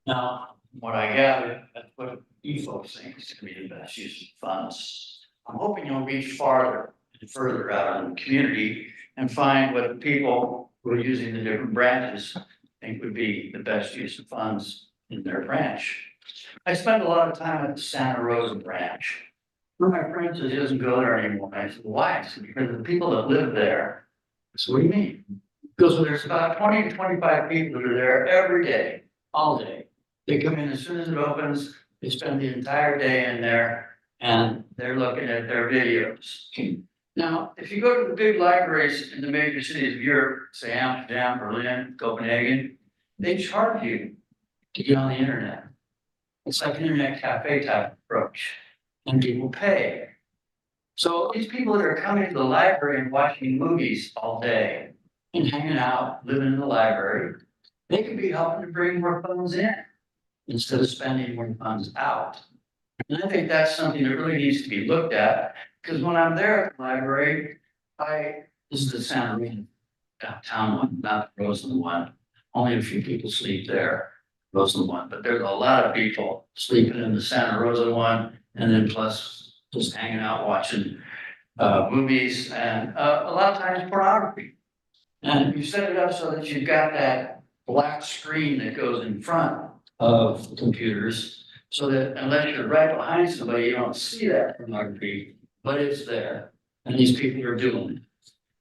Now, what I gather, that's what you folks think is going to be the best use of the funds. I'm hoping you'll reach farther and further out in the community and find what the people who are using the different branches think would be the best use of funds in their branch. I spend a lot of time at the Santa Rosa branch. One of my friends says he doesn't go there anymore. I said, why? I said, because of the people that live there. I said, what do you mean? Because there's about 20 to 25 people that are there every day, all day. They come in as soon as it opens, they spend the entire day in there, and they're looking at their videos. Now, if you go to the big libraries in the major cities of Europe, say Amsterdam, Berlin, Copenhagen, they charge you to get on the internet. It's like an internet cafe type approach, and people pay. So these people that are coming to the library and watching movies all day and hanging out, living in the library, they could be helping to bring more funds in instead of spending more funds out. And I think that's something that really needs to be looked at, because when I'm there at the library, this is the Santa Rosa downtown one, not the Roseland one. Only a few people sleep there, Roseland one, but there's a lot of people sleeping in the Santa Rosa one, and then plus just hanging out watching movies and a lot of times pornography. And you set it up so that you've got that black screen that goes in front of computers, so that unless you're right behind somebody, you don't see that pornography, but it's there. And these people are doing it.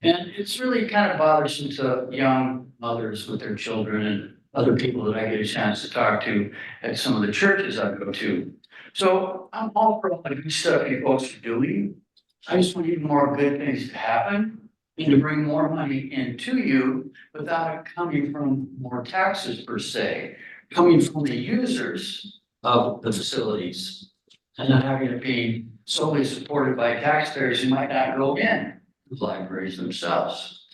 And it's really kind of bothersome to young mothers with their children and other people that I get a chance to talk to at some of the churches I go to. So I'm all for all the good stuff you folks are doing. I just want even more good things to happen and to bring more money into you without it coming from more taxes per se, coming from the users of the facilities and not having it be solely supported by taxpayers who might not go in the libraries themselves.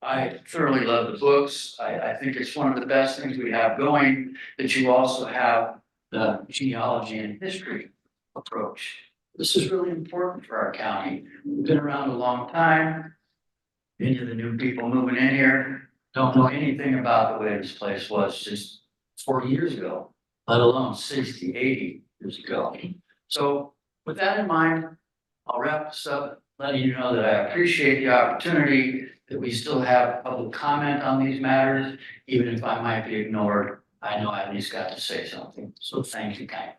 I thoroughly love the books. I think it's one of the best things we have going, that you also have the genealogy and history approach. This is really important for our county. We've been around a long time. Any of the new people moving in here, don't know anything about the way this place was just 40 years ago, let alone 60, 80 years ago. So with that in mind, I'll wrap this up, letting you know that I appreciate the opportunity that we still have public comment on these matters, even if I might be ignored. I know I at least got to say something, so thank you, guys.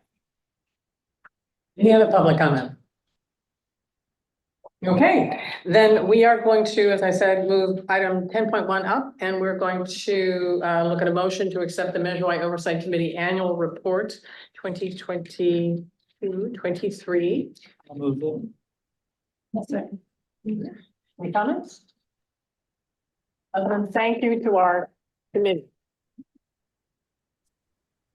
Any other public comment? Okay, then we are going to, as I said, move item 10.1 up, and we're going to look at a motion to accept the Measure Y Oversight Committee Annual Report 2022-23. I'll move it. Any comments? Other than thank you to our committee.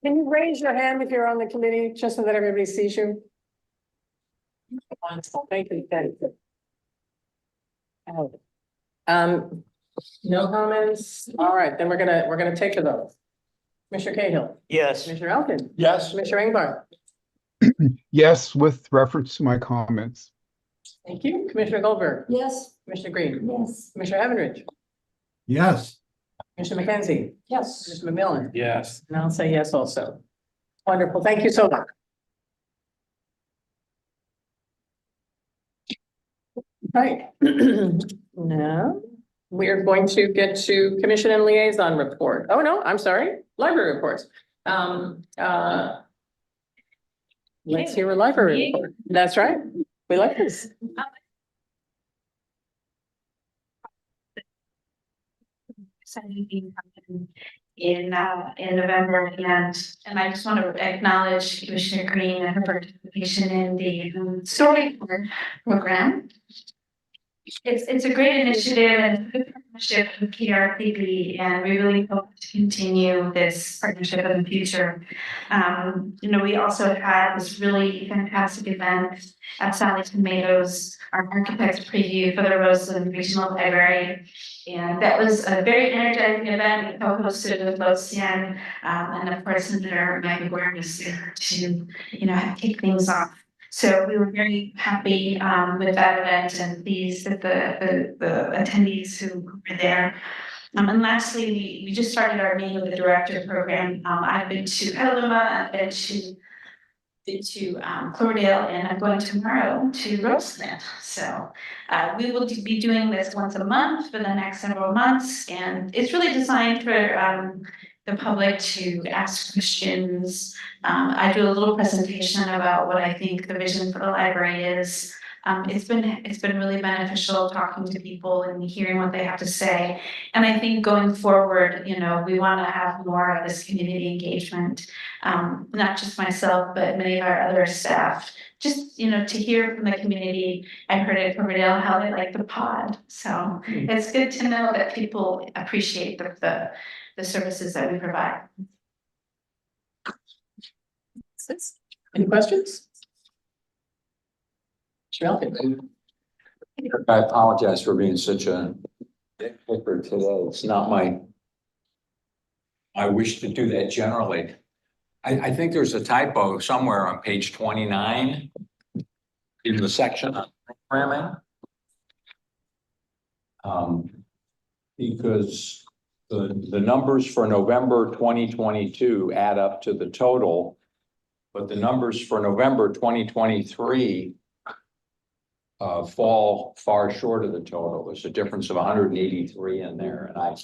Can you raise your hand if you're on the committee, just so that everybody sees you? Wonderful, thank you, thank you. No comments? All right, then we're gonna take the vote. Commissioner Cahill, Yes. Commissioner Elkin, Yes. Commissioner Engbar. Yes, with reference to my comments. Thank you. Commissioner Goldberg, Yes. Commissioner Green, Yes. Commissioner Evanridge, Yes. Commissioner McKenzie, Yes. Commissioner McMillan, Yes. and I'll say yes also. Wonderful, thank you so much. Right. Now, we are going to get to commission and liaison report. Oh, no, I'm sorry, library reports. Let's hear a library report. That's right. We like this. In November, and I just want to acknowledge Commissioner Green and her participation in the story program. It's a great initiative and a good partnership with KRPB, and we really hope to continue this partnership in the future. We also had this really fantastic event at Sally Tomatoes, our architect's preview for the Roseland Regional Library. And that was a very energizing event. We co-hosted with LoCN, and of course, Senator Maggie Warren was there to, kick things off. So we were very happy with that event and pleased that the attendees who were there. And lastly, we just started our Meeting with the Director program. I've been to Petaluma, I've been to Cloverdale, and I'm going tomorrow to Roseland. So we will be doing this once a month for the next several months, and it's really designed for the public to ask questions. I do a little presentation about what I think the vision for the library is. It's been really beneficial talking to people and hearing what they have to say. And I think going forward, we want to have more of this community engagement. Not just myself, but many of our other staff. Just, to hear from the community. I heard at Cloverdale how they like the pod. So it's good to know that people appreciate the services that we provide. Any questions? I apologize for being such a nitpicker today. It's not I wish to do that generally. I think there's a typo somewhere on page 29 in the section on programming. Because the numbers for November 2022 add up to the total, but the numbers for November 2023 fall far short of the total. There's a difference of 183 in there, and I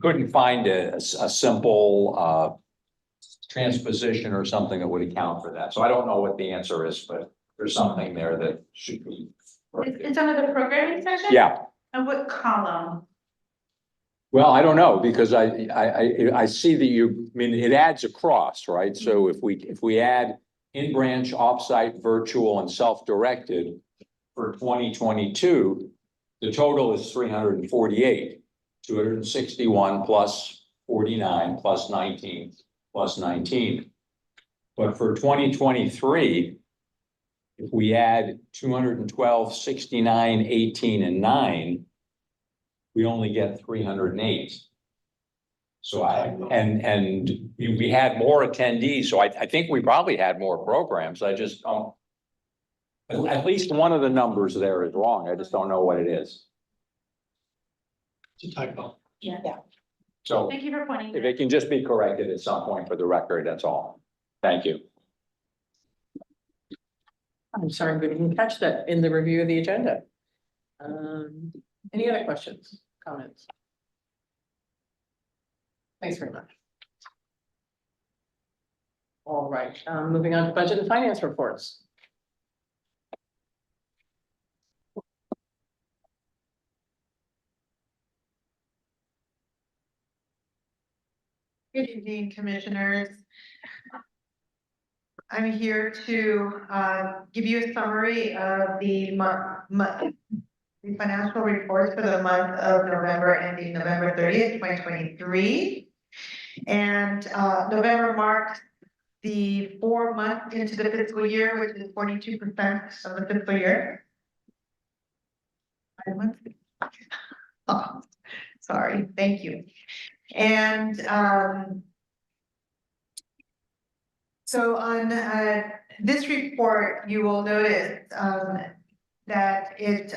couldn't find a simple transposition or something that would account for that. So I don't know what the answer is, but there's something there that should be. It's under the programming section? Yeah. And what column? Well, I don't know, because I see that it adds across, right? So if we add in-branch, off-site, virtual, and self-directed for 2022, the total is 348, 261 plus 49 plus 19 plus 19. But for 2023, if we add 212, 69, 18, and 9, we only get 308. So we had more attendees, so I think we probably had more programs. I just don't. At least one of the numbers there is wrong. I just don't know what it is. It's a typo. So Thank you for pointing. if it can just be corrected at some point for the record, that's all. Thank you. I'm sorry, we didn't catch that in the review of the agenda. Any other questions, comments? Thanks very much. All right, moving on to budget and finance reports. Good evening, commissioners. I'm here to give you a summary of the the financial reports for the month of November ending November 30th, 2023. And November marks the 4 months into the fiscal year, which is 42% of the fiscal year. 5 months? Oh, sorry, thank you. And so on this report, you will notice that it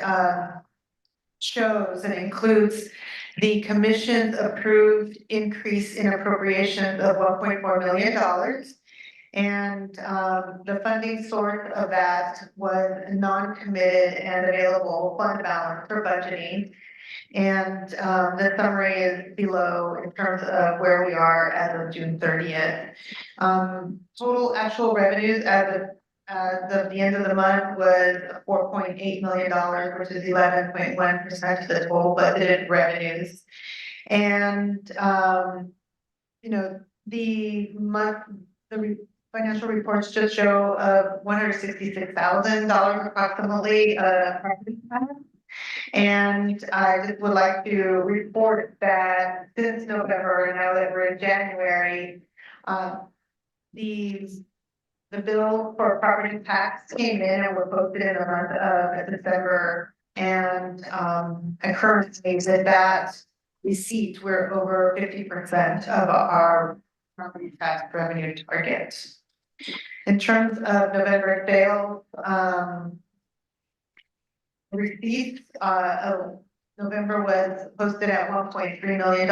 shows and includes the commission's approved increase in appropriations of $1.4 million. And the funding source of that was non-committed and available fund balance for budgeting. And the summary is below in terms of where we are as of June 30th. Total actual revenues as of the end of the month was $4.8 million, which is 11.1% of the total budgeted revenues. And you know, the financial reports just show $166,000 approximately property tax. And I just would like to report that since November, now that we're in January, the bill for property tax came in and were posted in the month of December. And currently with that receipt, we're over 50% of our property tax revenue target. In terms of November sales, receipts of November was posted at $1.3 million.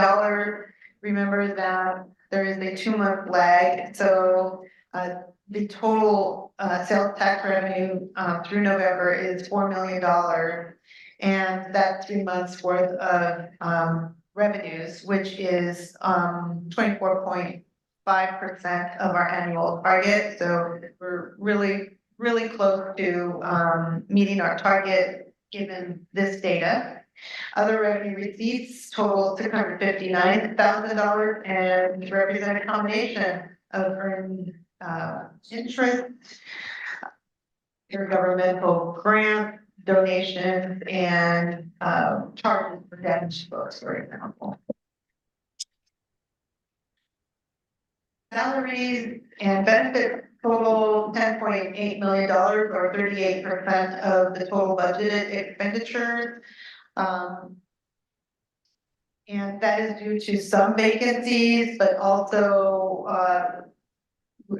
Remember that there is a 2-month lag, so the total sales tax revenue through November is $4 million, and that's 3 months worth of revenues, which is 24.5% of our annual target. So we're really close to meeting our target given this data. Other revenue receipts total $659,000 and represent a combination of earned interest, intergovernmental grant, donations, and charges for damaged books, for example. Salaries and benefits total $10.8 million or 38% of the total budgeted expenditures. And that is due to some vacancies, but also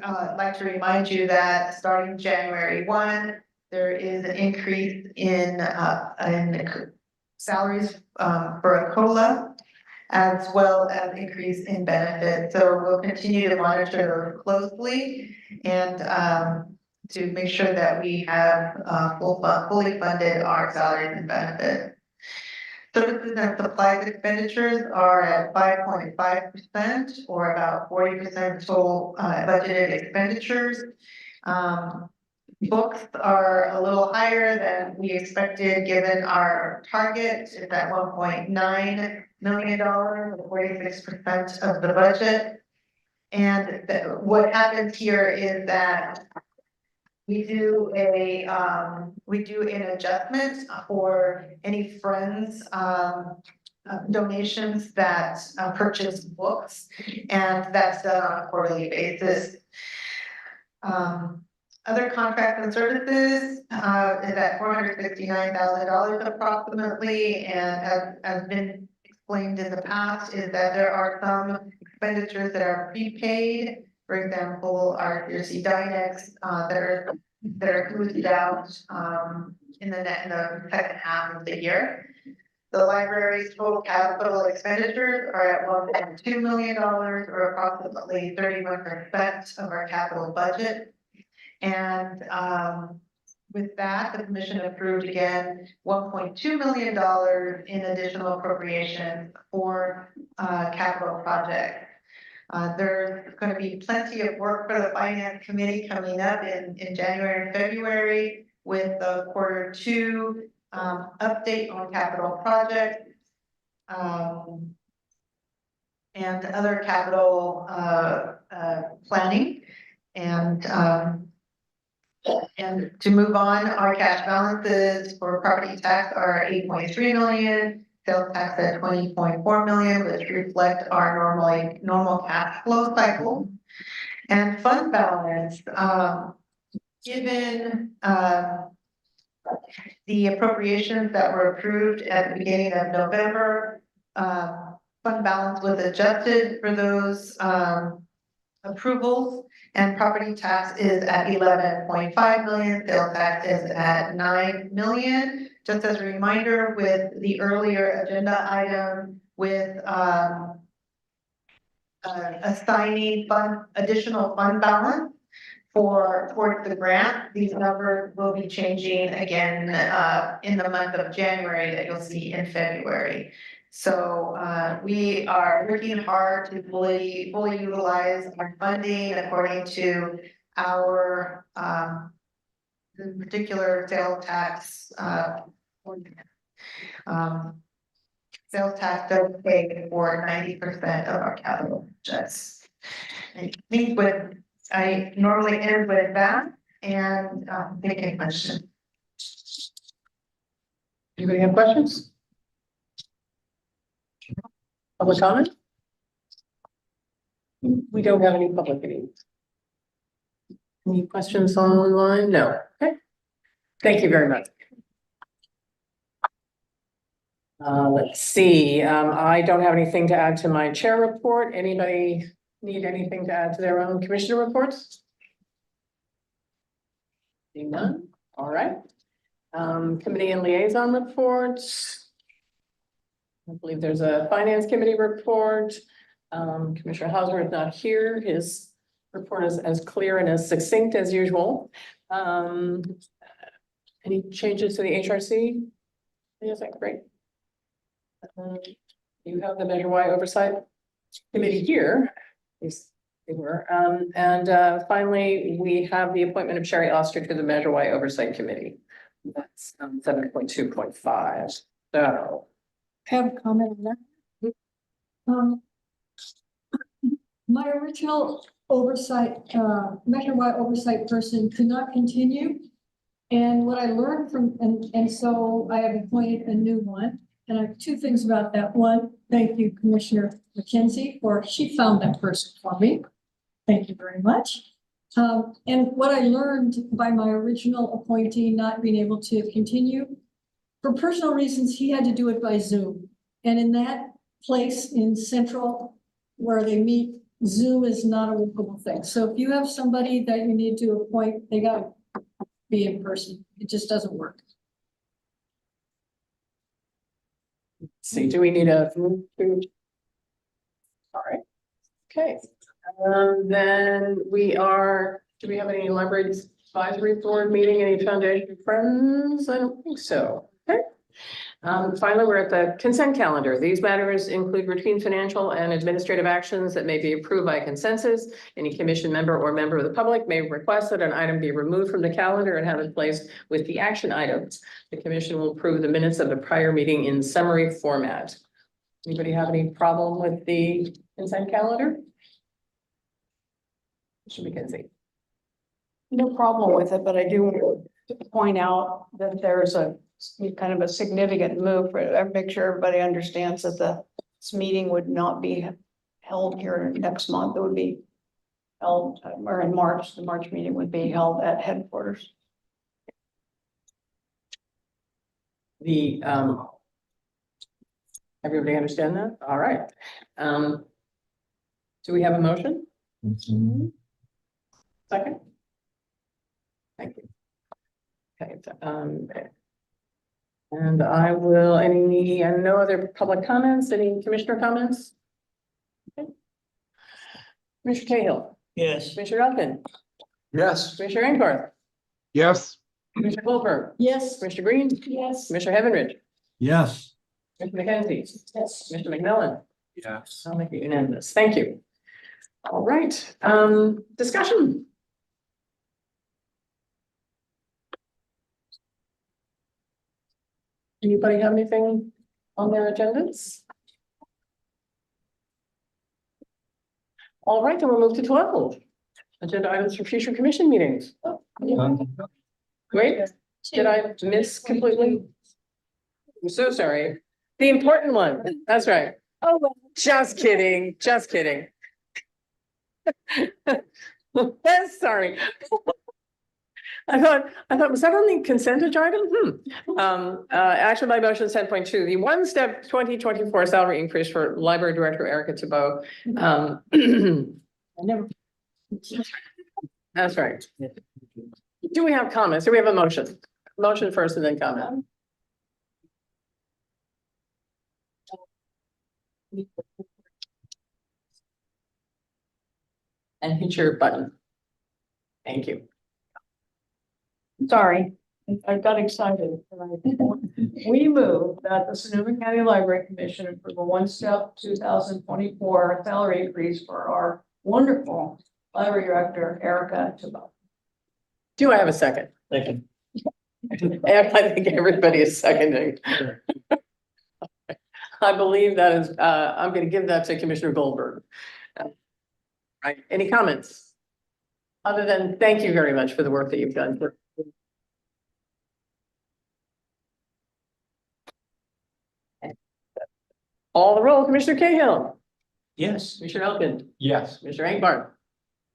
I'd like to remind you that starting January 1, there is an increase in salaries for a COLA, as well as increase in benefits. So we'll continue to monitor closely and to make sure that we have fully funded our salaries and benefits. Services and supplies expenditures are at 5.5% or about 40% of total budgeted expenditures. Books are a little higher than we expected given our target is at $1.9 million, or 46% of the budget. And what happens here is that we do an adjustment for any friends donations that purchase books, and that's done on a quarterly basis. Other contracts and services is at $469,000 approximately, and as been explained in the past, is that there are some expenditures that are prepaid. For example, our Jersey Dynex that are closed out in the second half of the year. The library's total capital expenditures are at $1.2 million, or approximately 31% of our capital budget. And with that, the commission approved again $1.2 million in additional appropriation for capital projects. There's going to be plenty of work for the finance committee coming up in January and February with the Q2 update on capital projects and other capital planning. And to move on, our cash balances for property tax are 8.3 million, sales tax at 20.4 million, which reflect our normal cash flow cycle. And fund balance, given the appropriations that were approved at the beginning of November, fund balance was adjusted for those approvals, and property tax is at 11.5 million, sales tax is at 9 million. Just as a reminder, with the earlier agenda item with assigning additional fund balance towards the grant, these numbers will be changing again in the month of January that you'll see in February. So we are working hard to fully utilize our funding according to our particular sales tax. Sales tax does pay for 90% of our capital budgets. I think I normally end with that and take any question. Anybody have questions? Public comment? We don't have any public meetings. Any questions online? No. Okay. Thank you very much. Let's see. I don't have anything to add to my chair report. Anybody need anything to add to their own commissioner reports? Seeing none. All right. Committee and liaison reports. I believe there's a finance committee report. Commissioner Hauser is not here. His report is as clear and as succinct as usual. Any changes to the HRC? Is that great? You have the Measure Y oversight committee here. Yes, they were. And finally, we have the appointment of Sherry Oster to the Measure Y oversight committee. That's 7.2.5. So. Have a comment on that. My original oversight, Measure Y oversight person could not continue. And what I learned from, and so I have appointed a new one. And I have two things about that. One, thank you, Commissioner McKenzie, she found that person for me. Thank you very much. And what I learned by my original appointee not being able to continue, for personal reasons, he had to do it by Zoom. And in that place in Central where they meet, Zoom is not a workable thing. So if you have somebody that you need to appoint, they got to be in person. It just doesn't work. See, do we need a move to? All right. Okay. Then do we have any library advisory board meeting, any foundation friends? I don't think so. Okay. Finally, we're at the consent calendar. These matters include routine financial and administrative actions that may be approved by consensus. Any commission member or member of the public may request that an item be removed from the calendar and have it placed with the action items. The commission will approve the minutes of the prior meeting in summary format. Anybody have any problem with the consent calendar? Mr. McKenzie. No problem with it, but I do want to point out that there's a kind of a significant move for, I make sure everybody understands that this meeting would not be held here next month. It would be held, or in March, the March meeting would be held at headquarters. Everybody understand that? All right. Do we have a motion? Second? Thank you. Okay. And I will, and no other public comments, any commissioner comments? Okay. Commissioner Cahill, Yes. Commissioner Duncan, Yes. Commissioner Engbarth, Yes, Commissioner Goldberg, Yes. Commissioner Green, Yes. Commissioner Heavenridge, Yes. Commissioner McKenzie. Yes. Mr. McMillan. Yes. I'll make it unanimous. Thank you. All right, discussion. Anybody have anything on their agendas? All right, then we'll move to 12. Agenda items for future commission meetings. Great. Did I miss completely? I'm so sorry. The important one. That's right. Oh, well. Just kidding, just kidding. Sorry. I thought, was that on the consent item? Action by motion 10.2, the one-step 2024 salary increase for Library Director Erica Tebow. I never. That's right. Do we have comments? Do we have a motion? Motion first and then comment. And hit your button. Thank you. Sorry, I got excited. We move that the Sonoma County Library Commission approve a one-step 2024 salary increase for our wonderful library director, Erica Tebow. Do I have a second? Thank you. And I think everybody is seconding. I believe that is, I'm gonna give that to Commissioner Goldberg. Right, any comments? Other than, thank you very much for the work that you've done. All the roll, Commissioner Cahill, Yes. Commissioner Elkins, Yes. Commissioner Engbarth,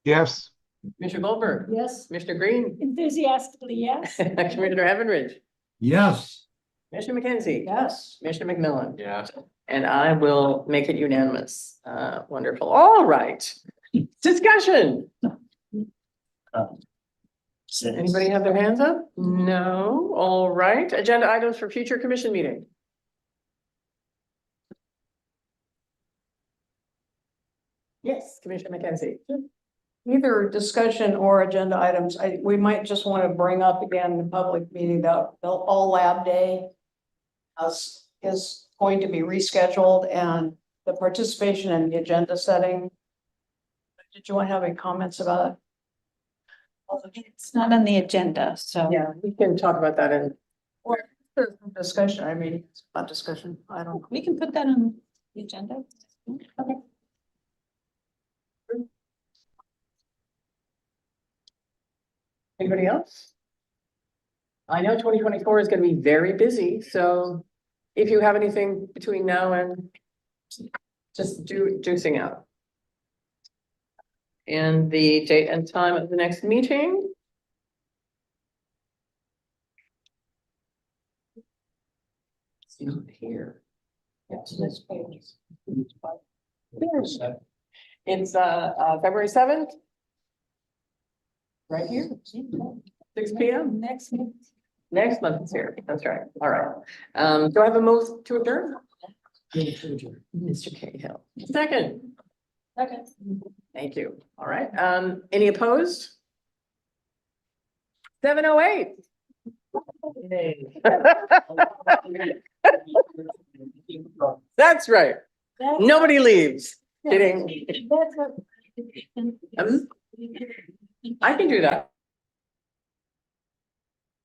yes, Commissioner Goldberg, Yes. Commissioner Green, Enthusiastically, yes. Commissioner Heavenridge, Yes. Commissioner McKenzie. Yes. Commissioner McMillan. Yes. And I will make it unanimous. Wonderful. All right. Discussion. Anybody have their hands up? No. All right. Agenda items for future commission meeting. Yes, Commissioner McKenzie. Either discussion or agenda items, we might just want to bring up again in the public meeting that the all lab day is going to be rescheduled and the participation in the agenda setting. Did you want to have any comments about it? It's not on the agenda, so. Yeah, we can talk about that in. Or there's some discussion, I mean, it's not discussion, I don't. We can put that on the agenda. Okay. Anybody else? I know 2024 is going to be very busy, so if you have anything between now and just juicing out. And the date and time of the next meeting. It's not here. Yes, this page. It's February 7th. Right here, 6 p.m. Next month. Next month is here. That's right. All right. Do I have a move to adjourn? Mr. Cahill. Second. Second. Thank you. All right. Any opposed? 7:08. That's right. Nobody leaves. Kidding. I can do that.